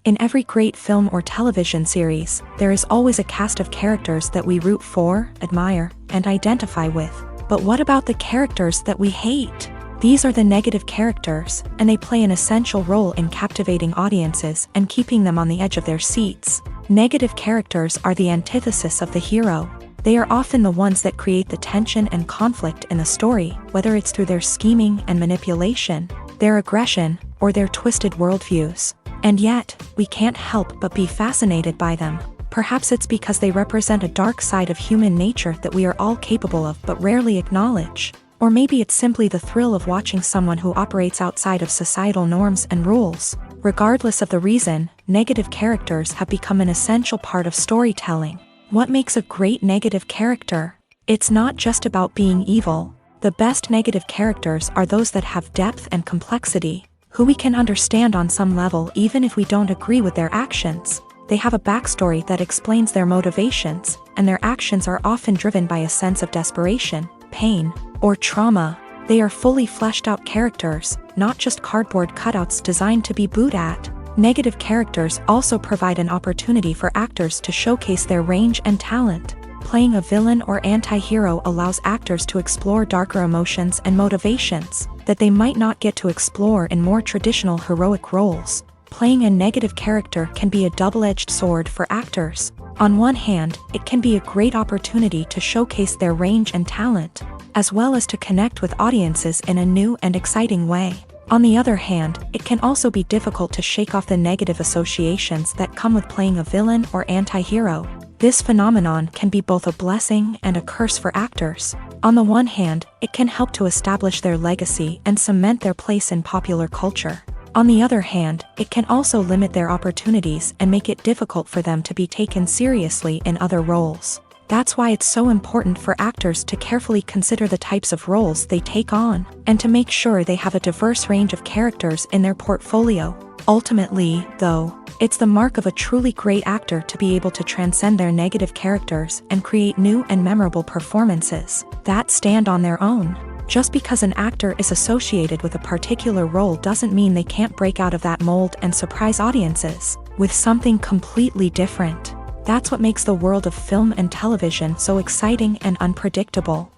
In every great film or television series, there is always a cast of characters that we root for, admire, and identify with. But what about the characters that we hate? These are the negative characters, and they play an essential role in captivating audiences and keeping them on the edge of their seats. Negative characters are the antithesis of the hero. They are often the ones that create the tension and conflict in the story, whether it's through their scheming and manipulation, their aggression, or their twisted worldviews. And yet, we can't help but be fascinated by them. Perhaps it's because they represent a dark side of human nature that we are all capable of but rarely acknowledge. Or maybe it's simply the thrill of watching someone who operates outside of societal norms and rules. Regardless of the reason, negative characters have become an essential part of storytelling. What makes a great negative character? It's not just about being evil. The best negative characters are those that have depth and complexity, who we can understand on some level even if we don't agree with their actions. They have a backstory that explains their motivations, and their actions are often driven by a sense of desperation, pain, or trauma. They are fully fleshed out characters, not just cardboard cutouts designed to be booed at. Negative characters also provide an opportunity for actors to showcase their range and talent. Playing a villain or anti-hero allows actors to explore darker emotions and motivations that they might not get to explore in more traditional heroic roles. Playing a negative character can be a double-edged sword for actors. On one hand, it can be a great opportunity to showcase their range and talent, as well as to connect with audiences in a new and exciting way. On the other hand, it can also be difficult to shake off the negative associations that come with playing a villain or anti-hero. This phenomenon can be both a blessing and a curse for actors. On the one hand, it can help to establish their legacy and cement their place in popular culture. On the other hand, it can also limit their opportunities and make it difficult for them to be taken seriously in other roles. That's why it's so important for actors to carefully consider the types of roles they take on, and to make sure they have a diverse range of characters in their portfolio. Ultimately, though, it's the mark of a truly great actor to be able to transcend their negative characters and create new and memorable performances that stand on their own. Just because an actor is associated with a particular role doesn't mean they can't break out of that mold and surprise audiences with something completely different. That's what makes the world of film and television so exciting and unpredictable.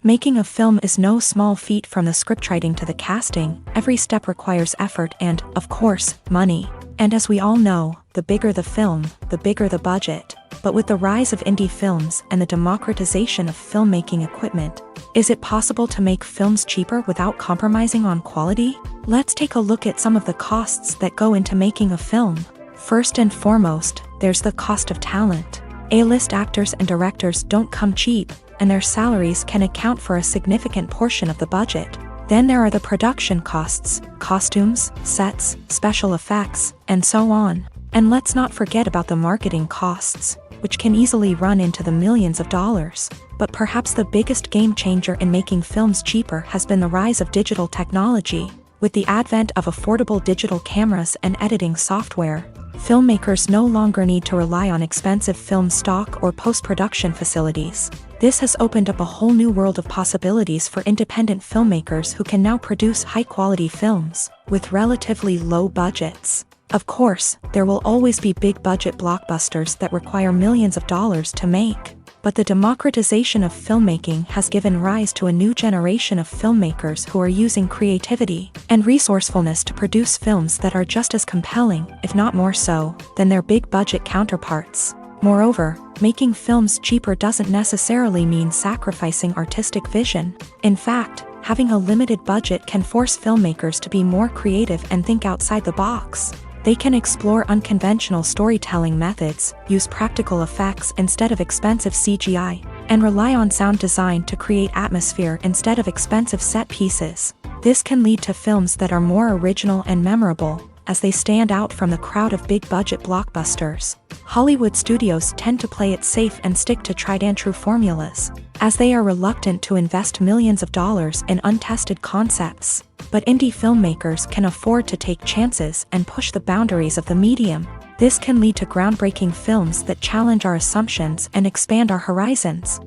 Making a film is no small feat. From the scriptwriting to the casting, every step requires effort and, of course, money. And as we all know, the bigger the film, the bigger the budget. But with the rise of indie films and the democratization of filmmaking equipment, is it possible to make films cheaper without compromising on quality? Let's take a look at some of the costs that go into making a film. First and foremost, there's the cost of talent. A-list actors and directors don't come cheap, and their salaries can account for a significant portion of the budget. Then there are the production costs, costumes, sets, special effects, and so on. And let's not forget about the marketing costs, which can easily run into the millions of dollars. But perhaps the biggest game changer in making films cheaper has been the rise of digital technology. With the advent of affordable digital cameras and editing software, filmmakers no longer need to rely on expensive film stock or post-production facilities. This has opened up a whole new world of possibilities for independent filmmakers who can now produce high-quality films with relatively low budgets. Of course, there will always be big-budget blockbusters that require millions of dollars to make. But the democratization of filmmaking has given rise to a new generation of filmmakers who are using creativity and resourcefulness to produce films that are just as compelling, if not more so, than their big-budget counterparts. Moreover, making films cheaper doesn't necessarily mean sacrificing artistic vision. In fact, having a limited budget can force filmmakers to be more creative and think outside the box. They can explore unconventional storytelling methods, use practical effects instead of expensive CGI, and rely on sound design to create atmosphere instead of expensive set pieces. This can lead to films that are more original and memorable, as they stand out from the crowd of big-budget blockbusters. Hollywood studios tend to play it safe and stick to tried-and-true formulas, as they are reluctant to invest millions of dollars in untested concepts. But indie filmmakers can afford to take chances and push the boundaries of the medium. This can lead to groundbreaking films that challenge our assumptions and expand our horizons.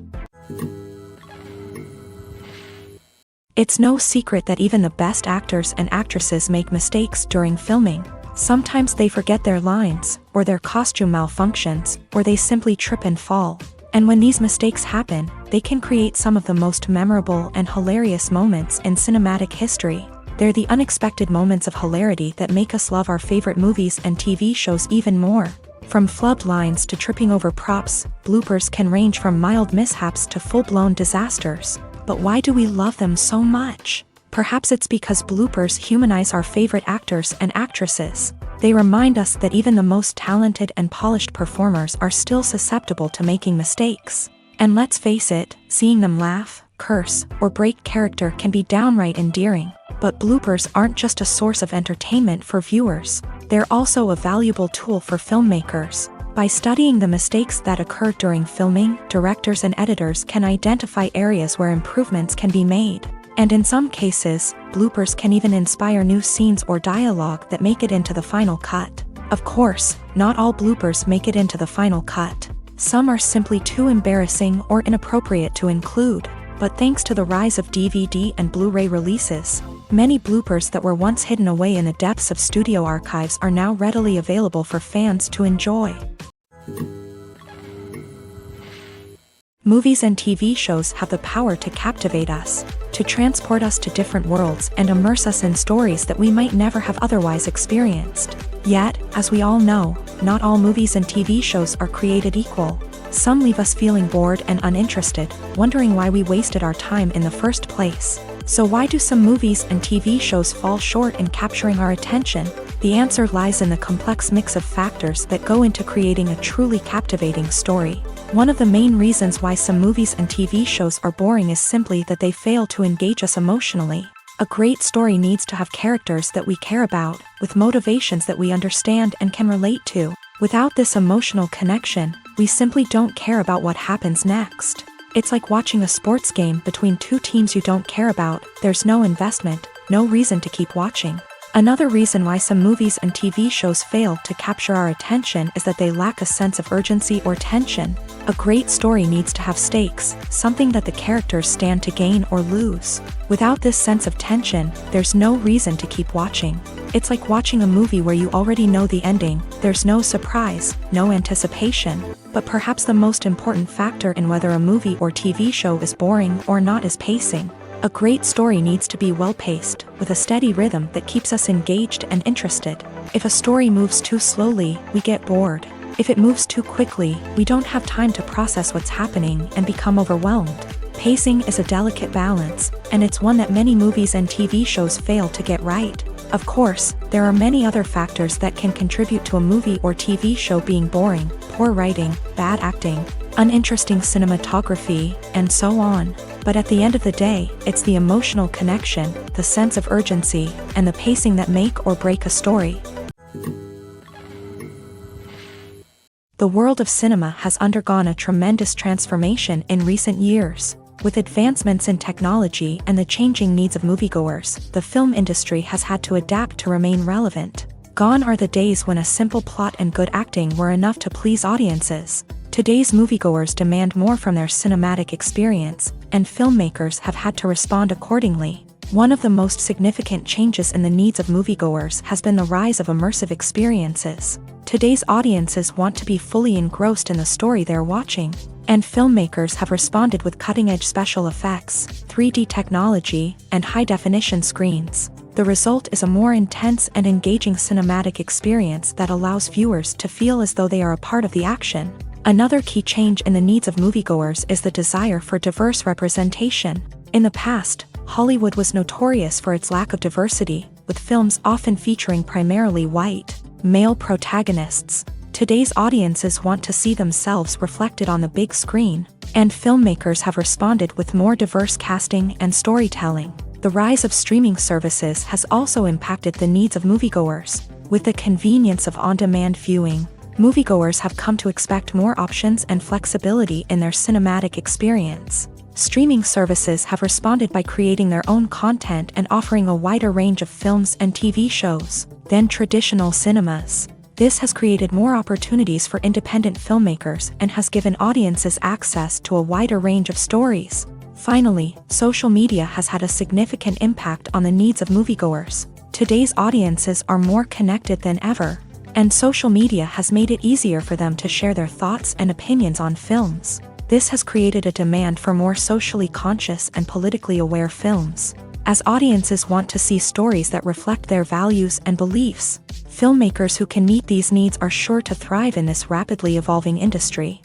It's no secret that even the best actors and actresses make mistakes during filming. Sometimes they forget their lines, or their costume malfunctions, or they simply trip and fall. And when these mistakes happen, they can create some of the most memorable and hilarious moments in cinematic history. They're the unexpected moments of hilarity that make us love our favorite movies and TV shows even more. From flubbed lines to tripping over props, bloopers can range from mild mishaps to full-blown disasters. But why do we love them so much? Perhaps it's because bloopers humanize our favorite actors and actresses. They remind us that even the most talented and polished performers are still susceptible to making mistakes. And let's face it, seeing them laugh, curse, or break character can be downright endearing. But bloopers aren't just a source of entertainment for viewers. They're also a valuable tool for filmmakers. By studying the mistakes that occur during filming, directors and editors can identify areas where improvements can be made. And in some cases, bloopers can even inspire new scenes or dialogue that make it into the final cut. Of course, not all bloopers make it into the final cut. Some are simply too embarrassing or inappropriate to include. But thanks to the rise of DVD and Blu-ray releases, many bloopers that were once hidden away in the depths of studio archives are now readily available for fans to enjoy. Movies and TV shows have the power to captivate us, to transport us to different worlds and immerse us in stories that we might never have otherwise experienced. Yet, as we all know, not all movies and TV shows are created equal. Some leave us feeling bored and uninterested, wondering why we wasted our time in the first place. So why do some movies and TV shows fall short in capturing our attention? The answer lies in the complex mix of factors that go into creating a truly captivating story. One of the main reasons why some movies and TV shows are boring is simply that they fail to engage us emotionally. A great story needs to have characters that we care about, with motivations that we understand and can relate to. Without this emotional connection, we simply don't care about what happens next. It's like watching a sports game between two teams you don't care about. There's no investment, no reason to keep watching. Another reason why some movies and TV shows fail to capture our attention is that they lack a sense of urgency or tension. A great story needs to have stakes, something that the characters stand to gain or lose. Without this sense of tension, there's no reason to keep watching. It's like watching a movie where you already know the ending. There's no surprise, no anticipation. But perhaps the most important factor in whether a movie or TV show is boring or not is pacing. A great story needs to be well-paced, with a steady rhythm that keeps us engaged and interested. If a story moves too slowly, we get bored. If it moves too quickly, we don't have time to process what's happening and become overwhelmed. Pacing is a delicate balance, and it's one that many movies and TV shows fail to get right. Of course, there are many other factors that can contribute to a movie or TV show being boring: poor writing, bad acting, uninteresting cinematography, and so on. But at the end of the day, it's the emotional connection, the sense of urgency, and the pacing that make or break a story. The world of cinema has undergone a tremendous transformation in recent years. With advancements in technology and the changing needs of moviegoers, the film industry has had to adapt to remain relevant. Gone are the days when a simple plot and good acting were enough to please audiences. Today's moviegoers demand more from their cinematic experience, and filmmakers have had to respond accordingly. One of the most significant changes in the needs of moviegoers has been the rise of immersive experiences. Today's audiences want to be fully engrossed in the story they're watching, and filmmakers have responded with cutting-edge special effects, 3D technology, and high-definition screens. The result is a more intense and engaging cinematic experience that allows viewers to feel as though they are a part of the action. Another key change in the needs of moviegoers is the desire for diverse representation. In the past, Hollywood was notorious for its lack of diversity, with films often featuring primarily white, male protagonists. Today's audiences want to see themselves reflected on the big screen, and filmmakers have responded with more diverse casting and storytelling. The rise of streaming services has also impacted the needs of moviegoers. With the convenience of on-demand viewing, moviegoers have come to expect more options and flexibility in their cinematic experience. Streaming services have responded by creating their own content and offering a wider range of films and TV shows than traditional cinemas. This has created more opportunities for independent filmmakers and has given audiences access to a wider range of stories. Finally, social media has had a significant impact on the needs of moviegoers. Today's audiences are more connected than ever, and social media has made it easier for them to share their thoughts and opinions on films. This has created a demand for more socially conscious and politically aware films. As audiences want to see stories that reflect their values and beliefs, filmmakers who can meet these needs are sure to thrive in this rapidly evolving industry.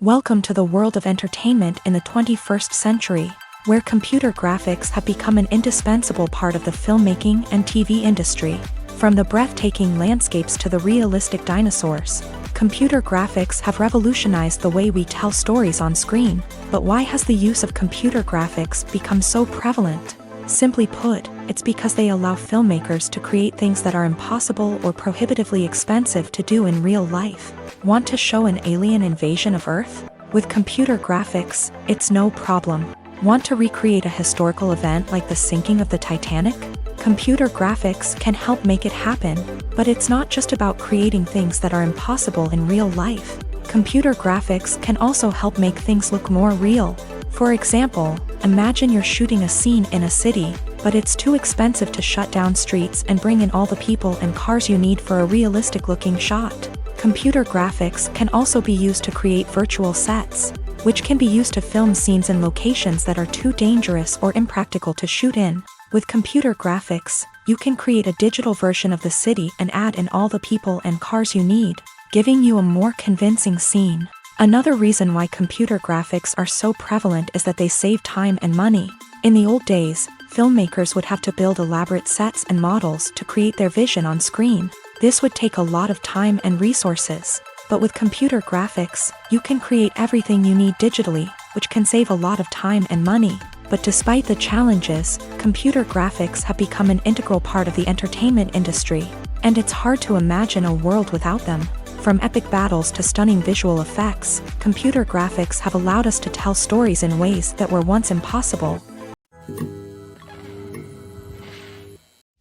Welcome to the world of entertainment in the 21st century, where computer graphics have become an indispensable part of the filmmaking and TV industry. From the breathtaking landscapes to the realistic dinosaurs, computer graphics have revolutionized the way we tell stories on screen. But why has the use of computer graphics become so prevalent? Simply put, it's because they allow filmmakers to create things that are impossible or prohibitively expensive to do in real life. Want to show an alien invasion of Earth? With computer graphics, it's no problem. Want to recreate a historical event like the sinking of the Titanic? Computer graphics can help make it happen, but it's not just about creating things that are impossible in real life. Computer graphics can also help make things look more real. For example, imagine you're shooting a scene in a city, but it's too expensive to shut down streets and bring in all the people and cars you need for a realistic-looking shot. Computer graphics can also be used to create virtual sets, which can be used to film scenes in locations that are too dangerous or impractical to shoot in. With computer graphics, you can create a digital version of the city and add in all the people and cars you need, giving you a more convincing scene. Another reason why computer graphics are so prevalent is that they save time and money. In the old days, filmmakers would have to build elaborate sets and models to create their vision on screen. This would take a lot of time and resources. But with computer graphics, you can create everything you need digitally, which can save a lot of time and money. But despite the challenges, computer graphics have become an integral part of the entertainment industry, and it's hard to imagine a world without them. From epic battles to stunning visual effects, computer graphics have allowed us to tell stories in ways that were once impossible.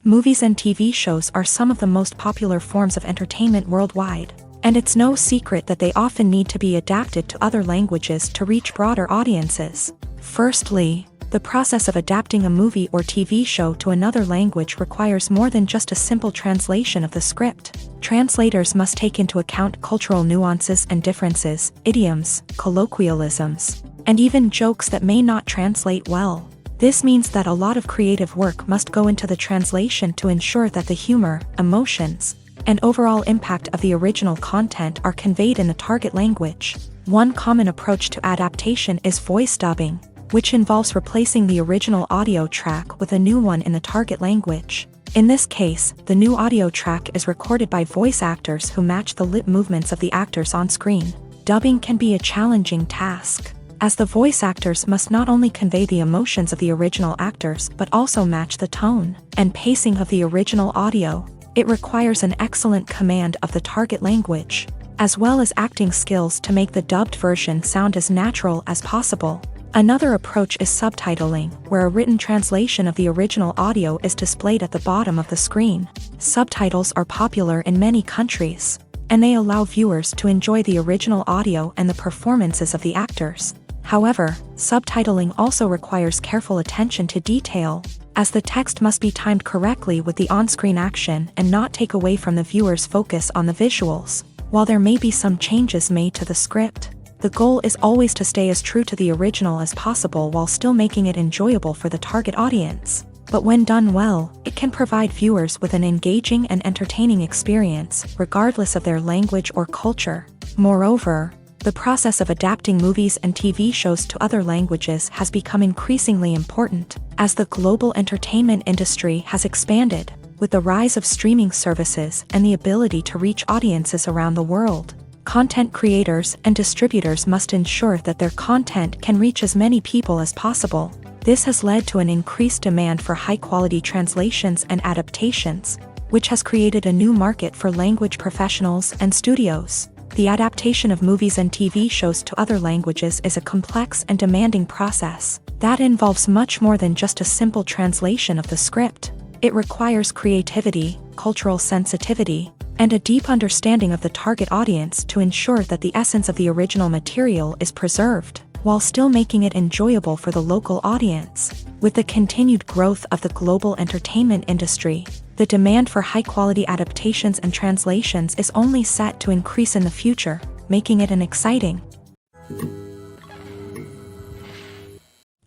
Movies and TV shows are some of the most popular forms of entertainment worldwide, and it's no secret that they often need to be adapted to other languages to reach broader audiences. Firstly, the process of adapting a movie or TV show to another language requires more than just a simple translation of the script. Translators must take into account cultural nuances and differences, idioms, colloquialisms, and even jokes that may not translate well. This means that a lot of creative work must go into the translation to ensure that the humor, emotions, and overall impact of the original content are conveyed in the target language. One common approach to adaptation is voice dubbing, which involves replacing the original audio track with a new one in the target language. In this case, the new audio track is recorded by voice actors who match the lip movements of the actors on screen. Dubbing can be a challenging task, as the voice actors must not only convey the emotions of the original actors but also match the tone and pacing of the original audio. It requires an excellent command of the target language, as well as acting skills to make the dubbed version sound as natural as possible. Another approach is subtitling, where a written translation of the original audio is displayed at the bottom of the screen. Subtitles are popular in many countries, and they allow viewers to enjoy the original audio and the performances of the actors. However, subtitling also requires careful attention to detail, as the text must be timed correctly with the on-screen action and not take away from the viewer's focus on the visuals. While there may be some changes made to the script, the goal is always to stay as true to the original as possible while still making it enjoyable for the target audience. But when done well, it can provide viewers with an engaging and entertaining experience, regardless of their language or culture. Moreover, the process of adapting movies and TV shows to other languages has become increasingly important, as the global entertainment industry has expanded, with the rise of streaming services and the ability to reach audiences around the world. Content creators and distributors must ensure that their content can reach as many people as possible. This has led to an increased demand for high-quality translations and adaptations, which has created a new market for language professionals and studios. The adaptation of movies and TV shows to other languages is a complex and demanding process that involves much more than just a simple translation of the script. It requires creativity, cultural sensitivity, and a deep understanding of the target audience to ensure that the essence of the original material is preserved, while still making it enjoyable for the local audience. With the continued growth of the global entertainment industry, The demand for high-quality adaptations and translations is only set to increase in the future, making it an exciting.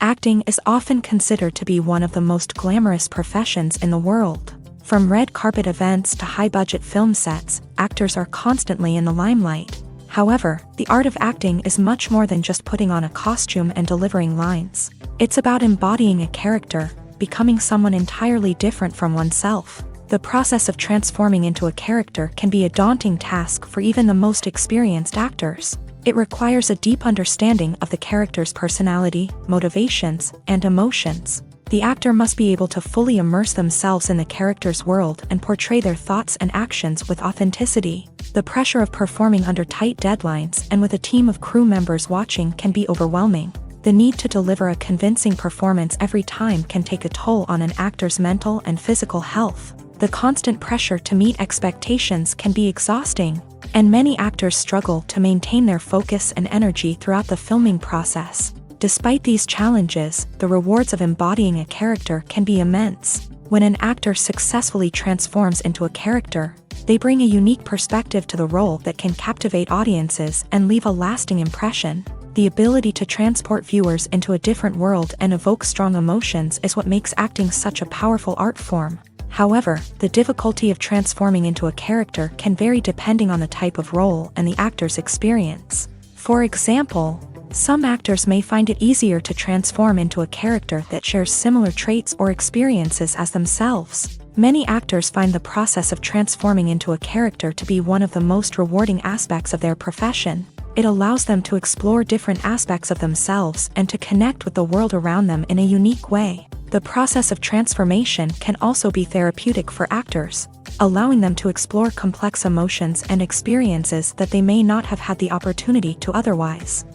Acting is often considered to be one of the most glamorous professions in the world. From red carpet events to high-budget film sets, actors are constantly in the limelight. However, the art of acting is much more than just putting on a costume and delivering lines. It's about embodying a character, becoming someone entirely different from oneself. The process of transforming into a character can be a daunting task for even the most experienced actors. It requires a deep understanding of the character's personality, motivations, and emotions. The actor must be able to fully immerse themselves in the character's world and portray their thoughts and actions with authenticity. The pressure of performing under tight deadlines and with a team of crew members watching can be overwhelming. The need to deliver a convincing performance every time can take a toll on an actor's mental and physical health. The constant pressure to meet expectations can be exhausting, and many actors struggle to maintain their focus and energy throughout the filming process. Despite these challenges, the rewards of embodying a character can be immense. When an actor successfully transforms into a character, they bring a unique perspective to the role that can captivate audiences and leave a lasting impression. The ability to transport viewers into a different world and evoke strong emotions is what makes acting such a powerful art form. However, the difficulty of transforming into a character can vary depending on the type of role and the actor's experience. For example, some actors may find it easier to transform into a character that shares similar traits or experiences as themselves. Many actors find the process of transforming into a character to be one of the most rewarding aspects of their profession. It allows them to explore different aspects of themselves and to connect with the world around them in a unique way. The process of transformation can also be therapeutic for actors, allowing them to explore complex emotions and experiences that they may not have had the opportunity to otherwise.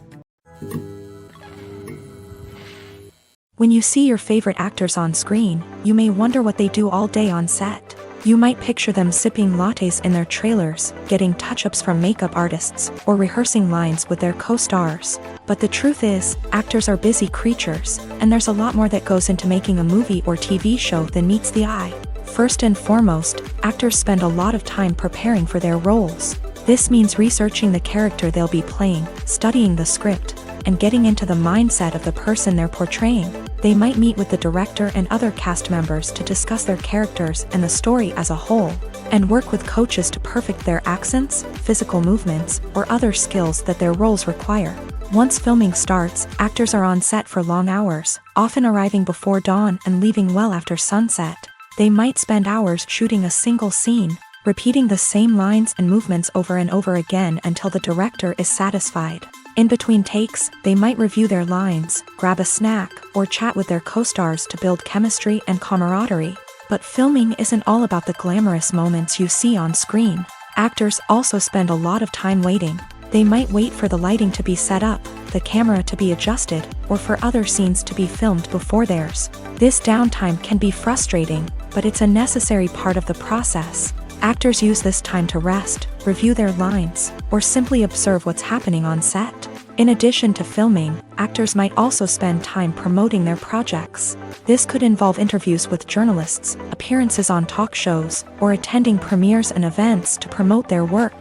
When you see your favorite actors on screen, you may wonder what they do all day on set. You might picture them sipping lattes in their trailers, getting touch-ups from makeup artists, or rehearsing lines with their co-stars. But the truth is, actors are busy creatures, and there's a lot more that goes into making a movie or TV show than meets the eye. First and foremost, actors spend a lot of time preparing for their roles. This means researching the character they'll be playing, studying the script, and getting into the mindset of the person they're portraying. They might meet with the director and other cast members to discuss their characters and the story as a whole, and work with coaches to perfect their accents, physical movements, or other skills that their roles require. Once filming starts, actors are on set for long hours, often arriving before dawn and leaving well after sunset. They might spend hours shooting a single scene, repeating the same lines and movements over and over again until the director is satisfied. In between takes, they might review their lines, grab a snack, or chat with their co-stars to build chemistry and camaraderie. But filming isn't all about the glamorous moments you see on screen. Actors also spend a lot of time waiting. They might wait for the lighting to be set up, the camera to be adjusted, or for other scenes to be filmed before theirs. This downtime can be frustrating, but it's a necessary part of the process. Actors use this time to rest, review their lines, or simply observe what's happening on set. In addition to filming, actors might also spend time promoting their projects. This could involve interviews with journalists, appearances on talk shows, or attending premieres and events to promote their work.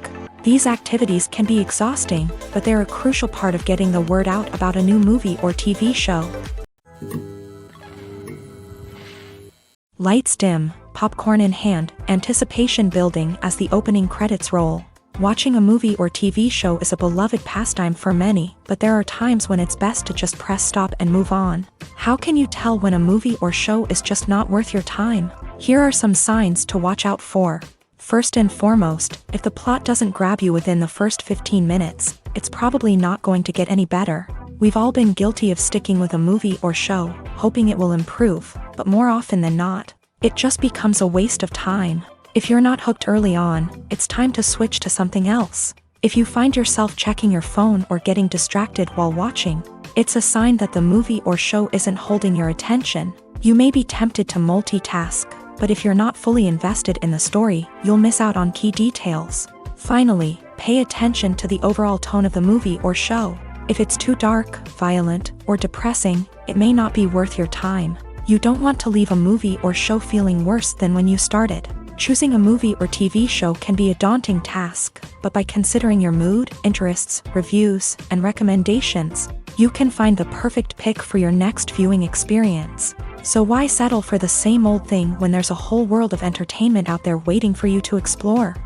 These activities can be exhausting, but they're a crucial part of getting the word out about a new movie or TV show. Lights dim, popcorn in hand, anticipation building as the opening credits roll. Watching a movie or TV show is a beloved pastime for many, but there are times when it's best to just press stop and move on. How can you tell when a movie or show is just not worth your time? Here are some signs to watch out for. First and foremost, if the plot doesn't grab you within the first 15 minutes, it's probably not going to get any better. We've all been guilty of sticking with a movie or show, hoping it will improve, but more often than not, it just becomes a waste of time. If you're not hooked early on, it's time to switch to something else. If you find yourself checking your phone or getting distracted while watching, it's a sign that the movie or show isn't holding your attention. You may be tempted to multitask, but if you're not fully invested in the story, you'll miss out on key details. Finally, pay attention to the overall tone of the movie or show. If it's too dark, violent, or depressing, it may not be worth your time. You don't want to leave a movie or show feeling worse than when you started. Choosing a movie or TV show can be a daunting task, but by considering your mood, interests, reviews, and recommendations, you can find the perfect pick for your next viewing experience. So why settle for the same old thing when there's a whole world of entertainment out there waiting for you to explore?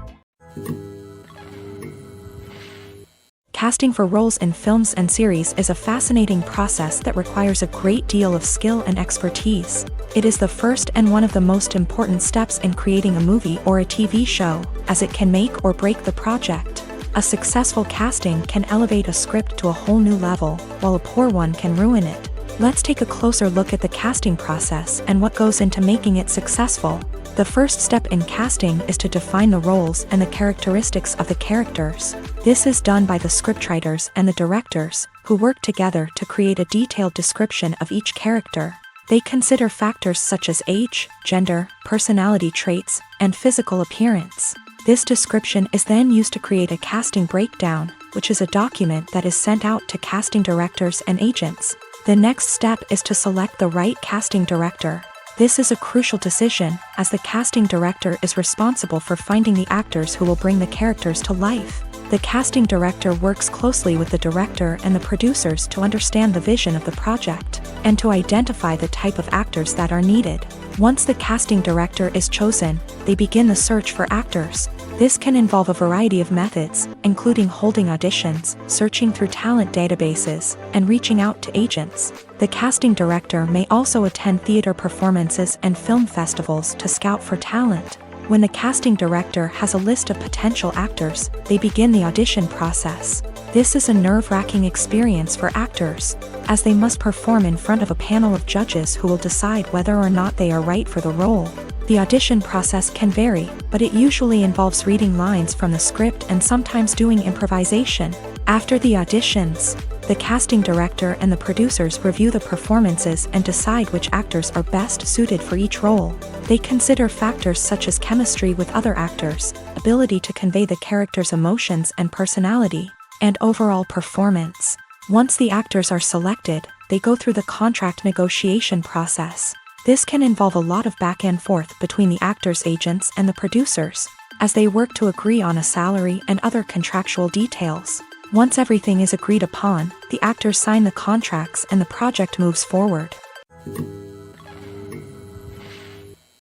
Casting for roles in films and series is a fascinating process that requires a great deal of skill and expertise. It is the first and one of the most important steps in creating a movie or a TV show, as it can make or break the project. A successful casting can elevate a script to a whole new level, while a poor one can ruin it. Let's take a closer look at the casting process and what goes into making it successful. The first step in casting is to define the roles and the characteristics of the characters. This is done by the scriptwriters and the directors, who work together to create a detailed description of each character. They consider factors such as age, gender, personality traits, and physical appearance. This description is then used to create a casting breakdown, which is a document that is sent out to casting directors and agents. The next step is to select the right casting director. This is a crucial decision, as the casting director is responsible for finding the actors who will bring the characters to life. The casting director works closely with the director and the producers to understand the vision of the project, and to identify the type of actors that are needed. Once the casting director is chosen, they begin the search for actors. This can involve a variety of methods, including holding auditions, searching through talent databases, and reaching out to agents. The casting director may also attend theater performances and film festivals to scout for talent. When the casting director has a list of potential actors, they begin the audition process. This is a nerve-wracking experience for actors, as they must perform in front of a panel of judges who will decide whether or not they are right for the role. The audition process can vary, but it usually involves reading lines from the script and sometimes doing improvisation. After the auditions, the casting director and the producers review the performances and decide which actors are best suited for each role. They consider factors such as chemistry with other actors, ability to convey the character's emotions and personality, and overall performance. Once the actors are selected, they go through the contract negotiation process. This can involve a lot of back and forth between the actors' agents and the producers, as they work to agree on a salary and other contractual details. Once everything is agreed upon, the actors sign the contracts and the project moves forward.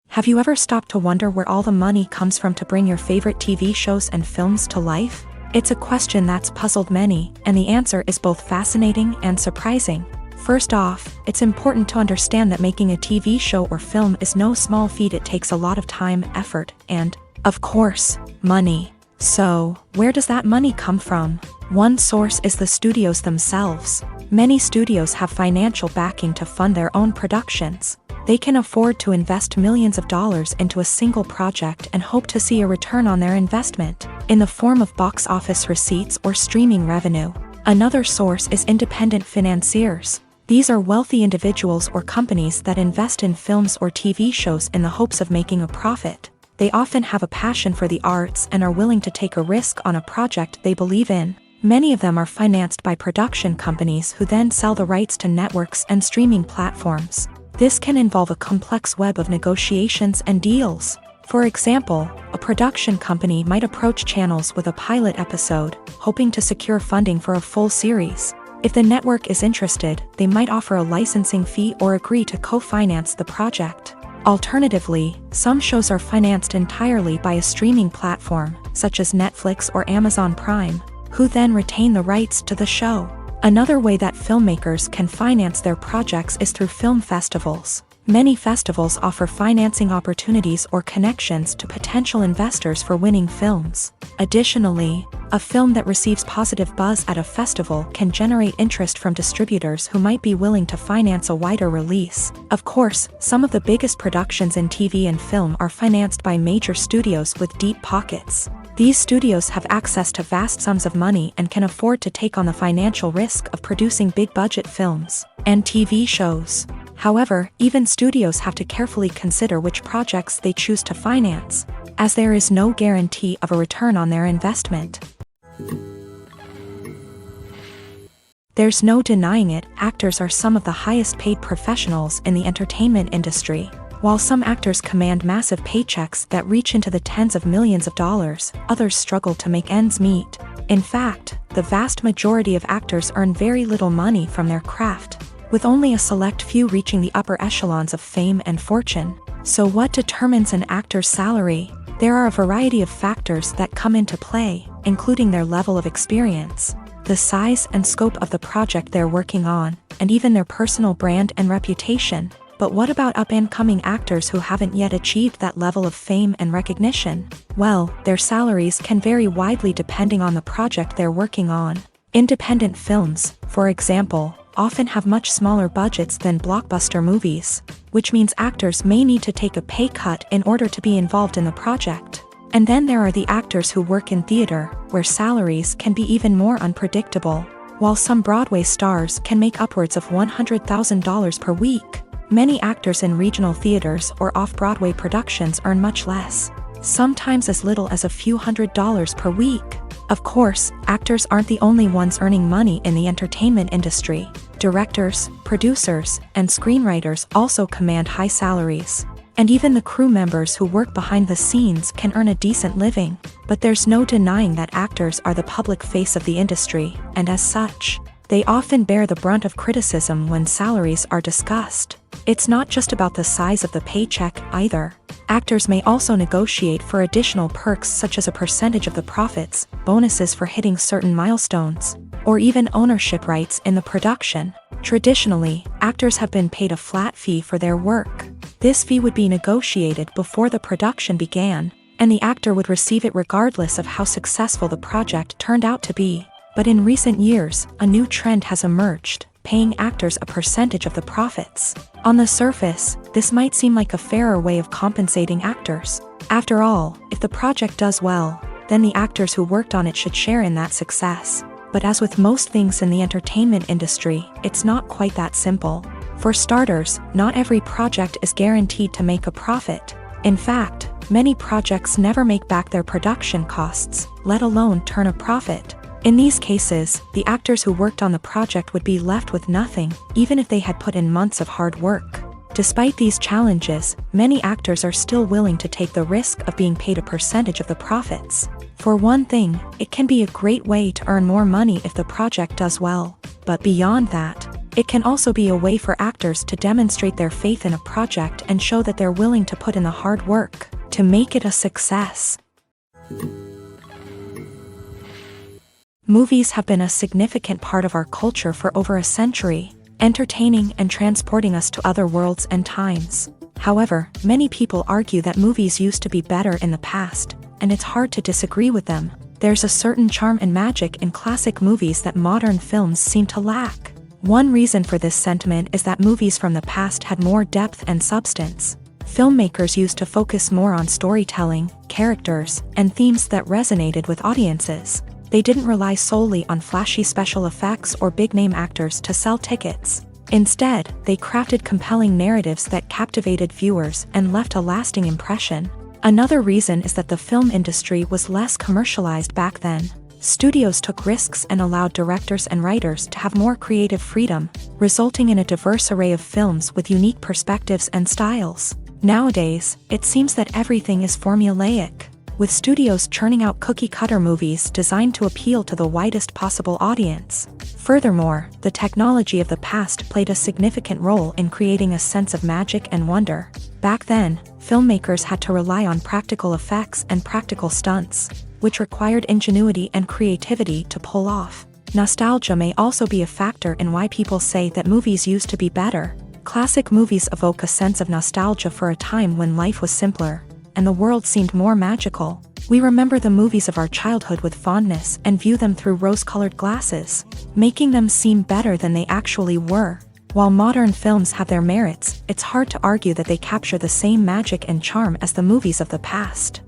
Have you ever stopped to wonder where all the money comes from to bring your favorite TV shows and films to life? It's a question that's puzzled many, and the answer is both fascinating and surprising. First off, it's important to understand that making a TV show or film is no small feat. It takes a lot of time, effort, and, of course, money. So, where does that money come from? One source is the studios themselves. Many studios have financial backing to fund their own productions. They can afford to invest millions of dollars into a single project and hope to see a return on their investment, in the form of box office receipts or streaming revenue. Another source is independent financiers. These are wealthy individuals or companies that invest in films or TV shows in the hopes of making a profit. They often have a passion for the arts and are willing to take a risk on a project they believe in. Many of them are financed by production companies who then sell the rights to networks and streaming platforms. This can involve a complex web of negotiations and deals. For example, a production company might approach channels with a pilot episode, hoping to secure funding for a full series. If the network is interested, they might offer a licensing fee or agree to co-finance the project. Alternatively, some shows are financed entirely by a streaming platform, such as Netflix or Amazon Prime, who then retain the rights to the show. Another way that filmmakers can finance their projects is through film festivals. Many festivals offer financing opportunities or connections to potential investors for winning films. Additionally, a film that receives positive buzz at a festival can generate interest from distributors who might be willing to finance a wider release. Of course, some of the biggest productions in TV and film are financed by major studios with deep pockets. These studios have access to vast sums of money and can afford to take on the financial risk of producing big-budget films and TV shows. However, even studios have to carefully consider which projects they choose to finance, as there is no guarantee of a return on their investment. There's no denying it, actors are some of the highest paid professionals in the entertainment industry. While some actors command massive paychecks that reach into the tens of millions of dollars, others struggle to make ends meet. In fact, the vast majority of actors earn very little money from their craft, with only a select few reaching the upper echelons of fame and fortune. So what determines an actor's salary? There are a variety of factors that come into play, including their level of experience, the size and scope of the project they're working on, and even their personal brand and reputation. But what about up-and-coming actors who haven't yet achieved that level of fame and recognition? Well, their salaries can vary widely depending on the project they're working on. Independent films, for example, often have much smaller budgets than blockbuster movies, which means actors may need to take a pay cut in order to be involved in the project. And then there are the actors who work in theater, where salaries can be even more unpredictable. While some Broadway stars can make upwards of $100,000 per week, many actors in regional theaters or off-Broadway productions earn much less, sometimes as little as a few $100s per week. Of course, actors aren't the only ones earning money in the entertainment industry. Directors, producers, and screenwriters also command high salaries. And even the crew members who work behind the scenes can earn a decent living. But there's no denying that actors are the public face of the industry, and as such, they often bear the brunt of criticism when salaries are discussed. It's not just about the size of the paycheck, either. Actors may also negotiate for additional perks such as a percentage of the profits, bonuses for hitting certain milestones, or even ownership rights in the production. Traditionally, actors have been paid a flat fee for their work. This fee would be negotiated before the production began, and the actor would receive it regardless of how successful the project turned out to be. But in recent years, a new trend has emerged, paying actors a percentage of the profits. On the surface, this might seem like a fairer way of compensating actors. After all, if the project does well, then the actors who worked on it should share in that success. But as with most things in the entertainment industry, it's not quite that simple. For starters, not every project is guaranteed to make a profit. In fact, many projects never make back their production costs, let alone turn a profit. In these cases, the actors who worked on the project would be left with nothing, even if they had put in months of hard work. Despite these challenges, many actors are still willing to take the risk of being paid a percentage of the profits. For one thing, it can be a great way to earn more money if the project does well. But beyond that, it can also be a way for actors to demonstrate their faith in a project and show that they're willing to put in the hard work to make it a success. Movies have been a significant part of our culture for over a century, entertaining and transporting us to other worlds and times. However, many people argue that movies used to be better in the past, and it's hard to disagree with them. There's a certain charm and magic in classic movies that modern films seem to lack. One reason for this sentiment is that movies from the past had more depth and substance. Filmmakers used to focus more on storytelling, characters, and themes that resonated with audiences. They didn't rely solely on flashy special effects or big-name actors to sell tickets. Instead, they crafted compelling narratives that captivated viewers and left a lasting impression. Another reason is that the film industry was less commercialized back then. Studios took risks and allowed directors and writers to have more creative freedom, resulting in a diverse array of films with unique perspectives and styles. Nowadays, it seems that everything is formulaic, with studios churning out cookie-cutter movies designed to appeal to the widest possible audience. Furthermore, the technology of the past played a significant role in creating a sense of magic and wonder. Back then, filmmakers had to rely on practical effects and practical stunts, which required ingenuity and creativity to pull off. Nostalgia may also be a factor in why people say that movies used to be better. Classic movies evoke a sense of nostalgia for a time when life was simpler, and the world seemed more magical. We remember the movies of our childhood with fondness and view them through rose-colored glasses, making them seem better than they actually were. While modern films have their merits, it's hard to argue that they capture the same magic and charm as the movies of the past.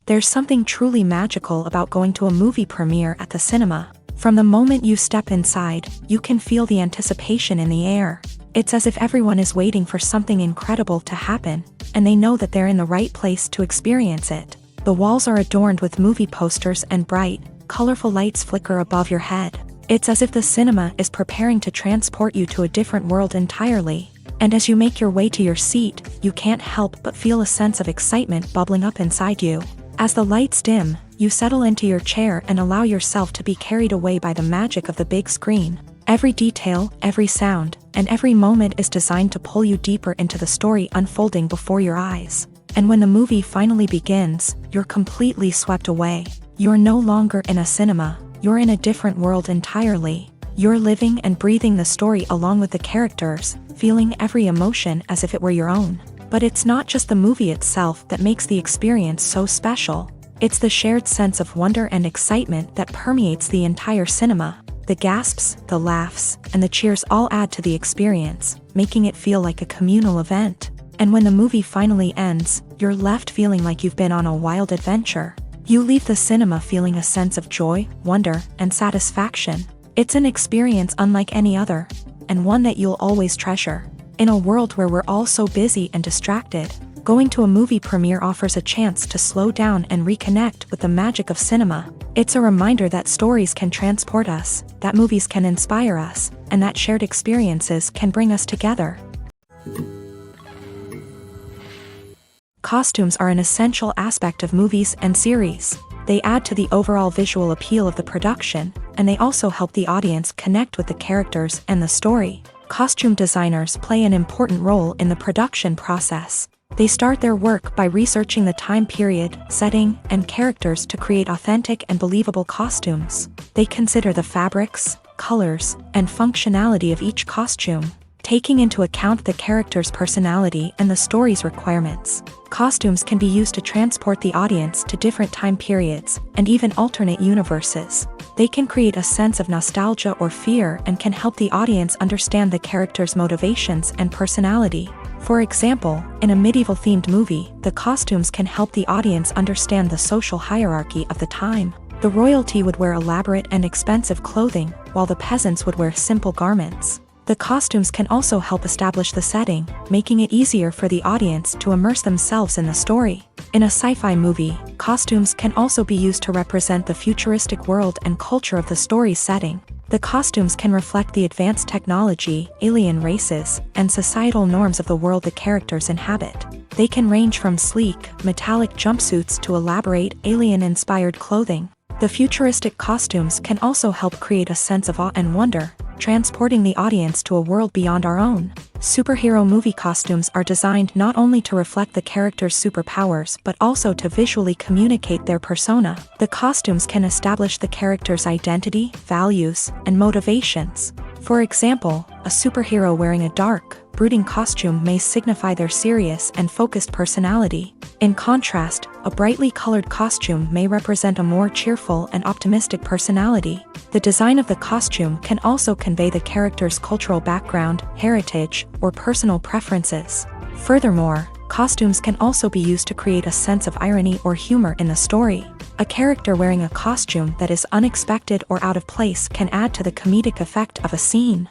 There's something truly magical about going to a movie premiere at the cinema. From the moment you step inside, you can feel the anticipation in the air. It's as if everyone is waiting for something incredible to happen, and they know that they're in the right place to experience it. The walls are adorned with movie posters and bright, colorful lights flicker above your head. It's as if the cinema is preparing to transport you to a different world entirely. And as you make your way to your seat, you can't help but feel a sense of excitement bubbling up inside you. As the lights dim, you settle into your chair and allow yourself to be carried away by the magic of the big screen. Every detail, every sound, and every moment is designed to pull you deeper into the story unfolding before your eyes. And when the movie finally begins, you're completely swept away. You're no longer in a cinema, you're in a different world entirely. You're living and breathing the story along with the characters, feeling every emotion as if it were your own. But it's not just the movie itself that makes the experience so special. It's the shared sense of wonder and excitement that permeates the entire cinema. The gasps, the laughs, and the cheers all add to the experience, making it feel like a communal event. And when the movie finally ends, you're left feeling like you've been on a wild adventure. You leave the cinema feeling a sense of joy, wonder, and satisfaction. It's an experience unlike any other, and one that you'll always treasure. In a world where we're all so busy and distracted, going to a movie premiere offers a chance to slow down and reconnect with the magic of cinema. It's a reminder that stories can transport us, that movies can inspire us, and that shared experiences can bring us together. Costumes are an essential aspect of movies and series. They add to the overall visual appeal of the production, and they also help the audience connect with the characters and the story. Costume designers play an important role in the production process. They start their work by researching the time period, setting, and characters to create authentic and believable costumes. They consider the fabrics, colors, and functionality of each costume, taking into account the character's personality and the story's requirements. Costumes can be used to transport the audience to different time periods, and even alternate universes. They can create a sense of nostalgia or fear and can help the audience understand the character's motivations and personality. For example, in a medieval-themed movie, the costumes can help the audience understand the social hierarchy of the time. The royalty would wear elaborate and expensive clothing, while the peasants would wear simple garments. The costumes can also help establish the setting, making it easier for the audience to immerse themselves in the story. In a sci-fi movie, costumes can also be used to represent the futuristic world and culture of the story's setting. The costumes can reflect the advanced technology, alien races, and societal norms of the world the characters inhabit. They can range from sleek, metallic jumpsuits to elaborate, alien-inspired clothing. The futuristic costumes can also help create a sense of awe and wonder, transporting the audience to a world beyond our own. Superhero movie costumes are designed not only to reflect the character's superpowers but also to visually communicate their persona. The costumes can establish the character's identity, values, and motivations. For example, a superhero wearing a dark, brooding costume may signify their serious and focused personality. In contrast, a brightly colored costume may represent a more cheerful and optimistic personality. The design of the costume can also convey the character's cultural background, heritage, or personal preferences. Furthermore, costumes can also be used to create a sense of irony or humor in the story. A character wearing a costume that is unexpected or out of place can add to the comedic effect of a scene.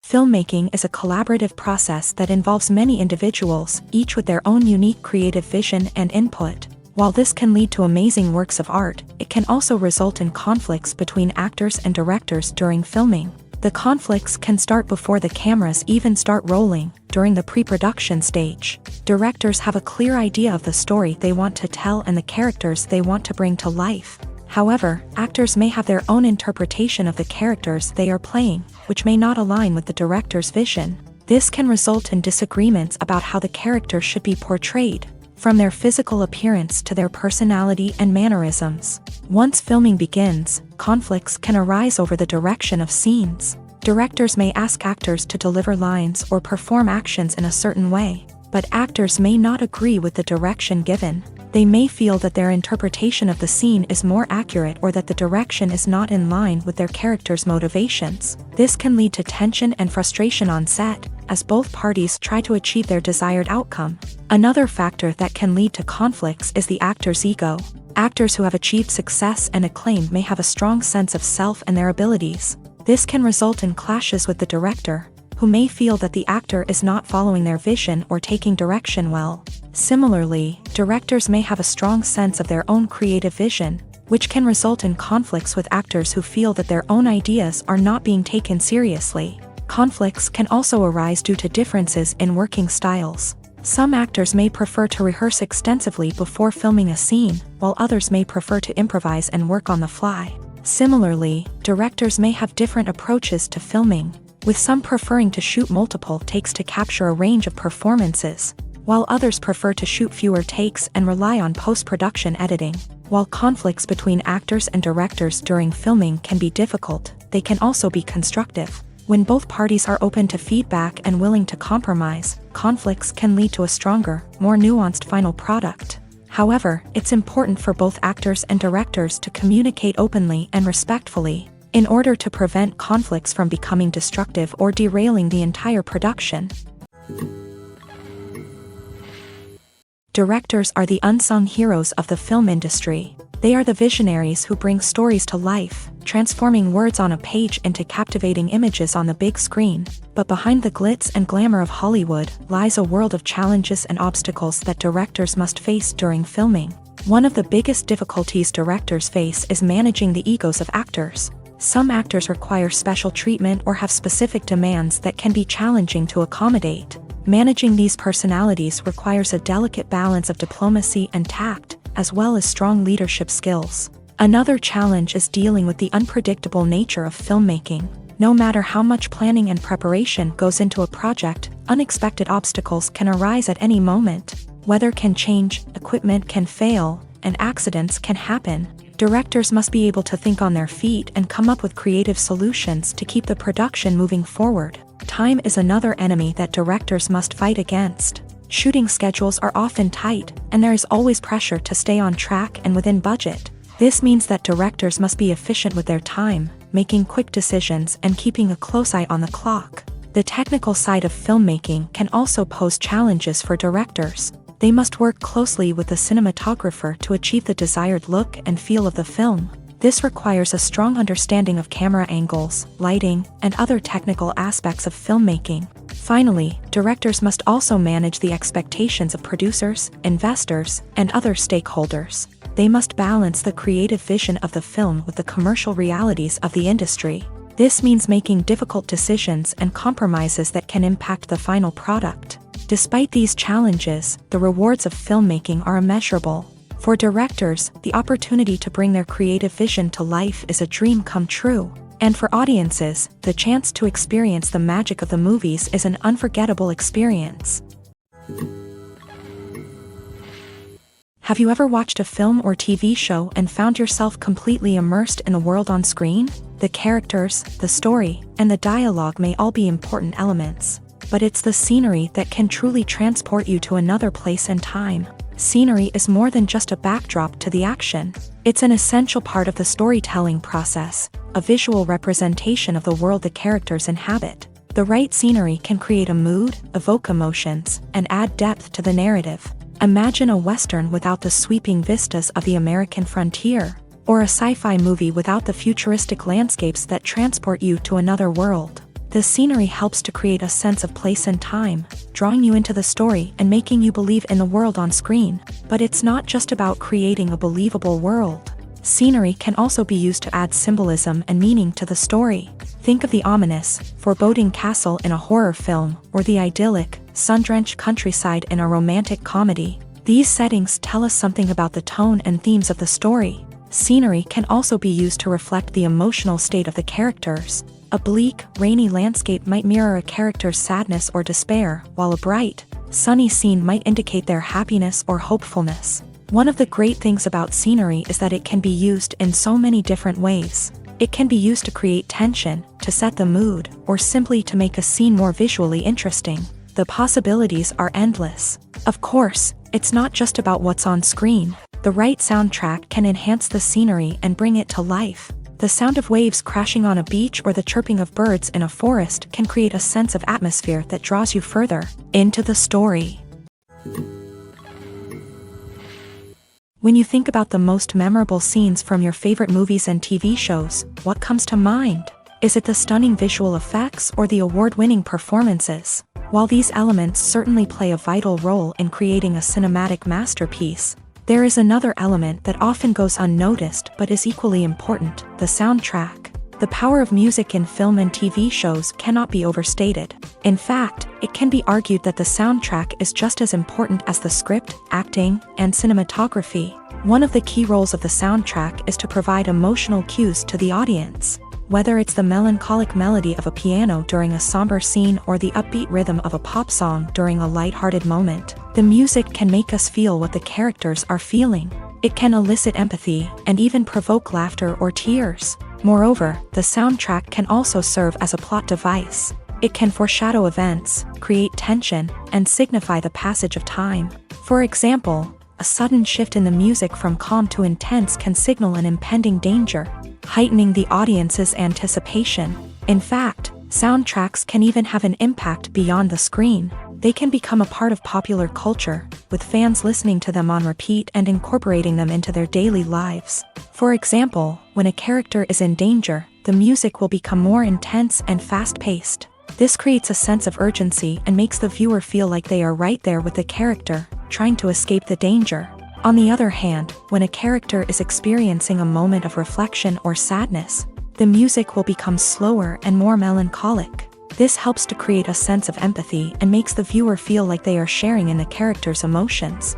Filmmaking is a collaborative process that involves many individuals, each with their own unique creative vision and input. While this can lead to amazing works of art, it can also result in conflicts between actors and directors during filming. The conflicts can start before the cameras even start rolling, during the pre-production stage. Directors have a clear idea of the story they want to tell and the characters they want to bring to life. However, actors may have their own interpretation of the characters they are playing, which may not align with the director's vision. This can result in disagreements about how the characters should be portrayed, from their physical appearance to their personality and mannerisms. Once filming begins, conflicts can arise over the direction of scenes. Directors may ask actors to deliver lines or perform actions in a certain way, but actors may not agree with the direction given. They may feel that their interpretation of the scene is more accurate or that the direction is not in line with their character's motivations. This can lead to tension and frustration on set, as both parties try to achieve their desired outcome. Another factor that can lead to conflicts is the actor's ego. Actors who have achieved success and acclaim may have a strong sense of self and their abilities. This can result in clashes with the director, who who may feel that the actor is not following their vision or taking direction well. Similarly, directors may have a strong sense of their own creative vision, which can result in conflicts with actors who feel that their own ideas are not being taken seriously. Conflicts can also arise due to differences in working styles. Some actors may prefer to rehearse extensively before filming a scene, while others may prefer to improvise and work on the fly. Similarly, directors may have different approaches to filming, with some preferring to shoot multiple takes to capture a range of performances, while others prefer to shoot fewer takes and rely on post-production editing. While conflicts between actors and directors during filming can be difficult, they can also be constructive. When both parties are open to feedback and willing to compromise, conflicts can lead to a stronger, more nuanced final product. However, it's important for both actors and directors to communicate openly and respectfully, in order to prevent conflicts from becoming destructive or derailing the entire production. Directors are the unsung heroes of the film industry. They are the visionaries who bring stories to life, transforming words on a page into captivating images on the big screen. But behind the glitz and glamour of Hollywood lies a world of challenges and obstacles that directors must face during filming. One of the biggest difficulties directors face is managing the egos of actors. Some actors require special treatment or have specific demands that can be challenging to accommodate. Managing these personalities requires a delicate balance of diplomacy and tact, as well as strong leadership skills. Another challenge is dealing with the unpredictable nature of filmmaking. No matter how much planning and preparation goes into a project, unexpected obstacles can arise at any moment. Weather can change, equipment can fail, and accidents can happen. Directors must be able to think on their feet and come up with creative solutions to keep the production moving forward. Time is another enemy that directors must fight against. Shooting schedules are often tight, and there is always pressure to stay on track and within budget. This means that directors must be efficient with their time, making quick decisions and keeping a close eye on the clock. The technical side of filmmaking can also pose challenges for directors. They must work closely with the cinematographer to achieve the desired look and feel of the film. This requires a strong understanding of camera angles, lighting, and other technical aspects of filmmaking. Finally, directors must also manage the expectations of producers, investors, and other stakeholders. They must balance the creative vision of the film with the commercial realities of the industry. This means making difficult decisions and compromises that can impact the final product. Despite these challenges, the rewards of filmmaking are immeasurable. For directors, the opportunity to bring their creative vision to life is a dream come true. And for audiences, the chance to experience the magic of the movies is an unforgettable experience. Have you ever watched a film or TV show and found yourself completely immersed in the world on screen? The characters, the story, and the dialogue may all be important elements, but it's the scenery that can truly transport you to another place and time. Scenery is more than just a backdrop to the action. It's an essential part of the storytelling process, a visual representation of the world the characters inhabit. The right scenery can create a mood, evoke emotions, and add depth to the narrative. Imagine a Western without the sweeping vistas of the American frontier, or a sci-fi movie without the futuristic landscapes that transport you to another world. The scenery helps to create a sense of place and time, drawing you into the story and making you believe in the world on screen. But it's not just about creating a believable world. Scenery can also be used to add symbolism and meaning to the story. Think of the ominous, foreboding castle in a horror film, or the idyllic, sun-drenched countryside in a romantic comedy. These settings tell us something about the tone and themes of the story. Scenery can also be used to reflect the emotional state of the characters. A bleak, rainy landscape might mirror a character's sadness or despair, while a bright, sunny scene might indicate their happiness or hopefulness. One of the great things about scenery is that it can be used in so many different ways. It can be used to create tension, to set the mood, or simply to make a scene more visually interesting. The possibilities are endless. Of course, it's not just about what's on screen. The right soundtrack can enhance the scenery and bring it to life. The sound of waves crashing on a beach or the chirping of birds in a forest can create a sense of atmosphere that draws you further into the story. When you think about the most memorable scenes from your favorite movies and TV shows, what comes to mind? Is it the stunning visual effects or the award-winning performances? While these elements certainly play a vital role in creating a cinematic masterpiece, there is another element that often goes unnoticed but is equally important: the soundtrack. The power of music in film and TV shows cannot be overstated. In fact, it can be argued that the soundtrack is just as important as the script, acting, and cinematography. One of the key roles of the soundtrack is to provide emotional cues to the audience. Whether it's the melancholic melody of a piano during a somber scene or the upbeat rhythm of a pop song during a lighthearted moment, the music can make us feel what the characters are feeling. It can elicit empathy and even provoke laughter or tears. Moreover, the soundtrack can also serve as a plot device. It can foreshadow events, create tension, and signify the passage of time. For example, a sudden shift in the music from calm to intense can signal an impending danger, heightening the audience's anticipation. In fact, soundtracks can even have an impact beyond the screen. They can become a part of popular culture, with fans listening to them on repeat and incorporating them into their daily lives. For example, when a character is in danger, the music will become more intense and fast-paced. This creates a sense of urgency and makes the viewer feel like they are right there with the character, trying to escape the danger. On the other hand, when a character is experiencing a moment of reflection or sadness, the music will become slower and more melancholic. This helps to create a sense of empathy and makes the viewer feel like they are sharing in the character's emotions.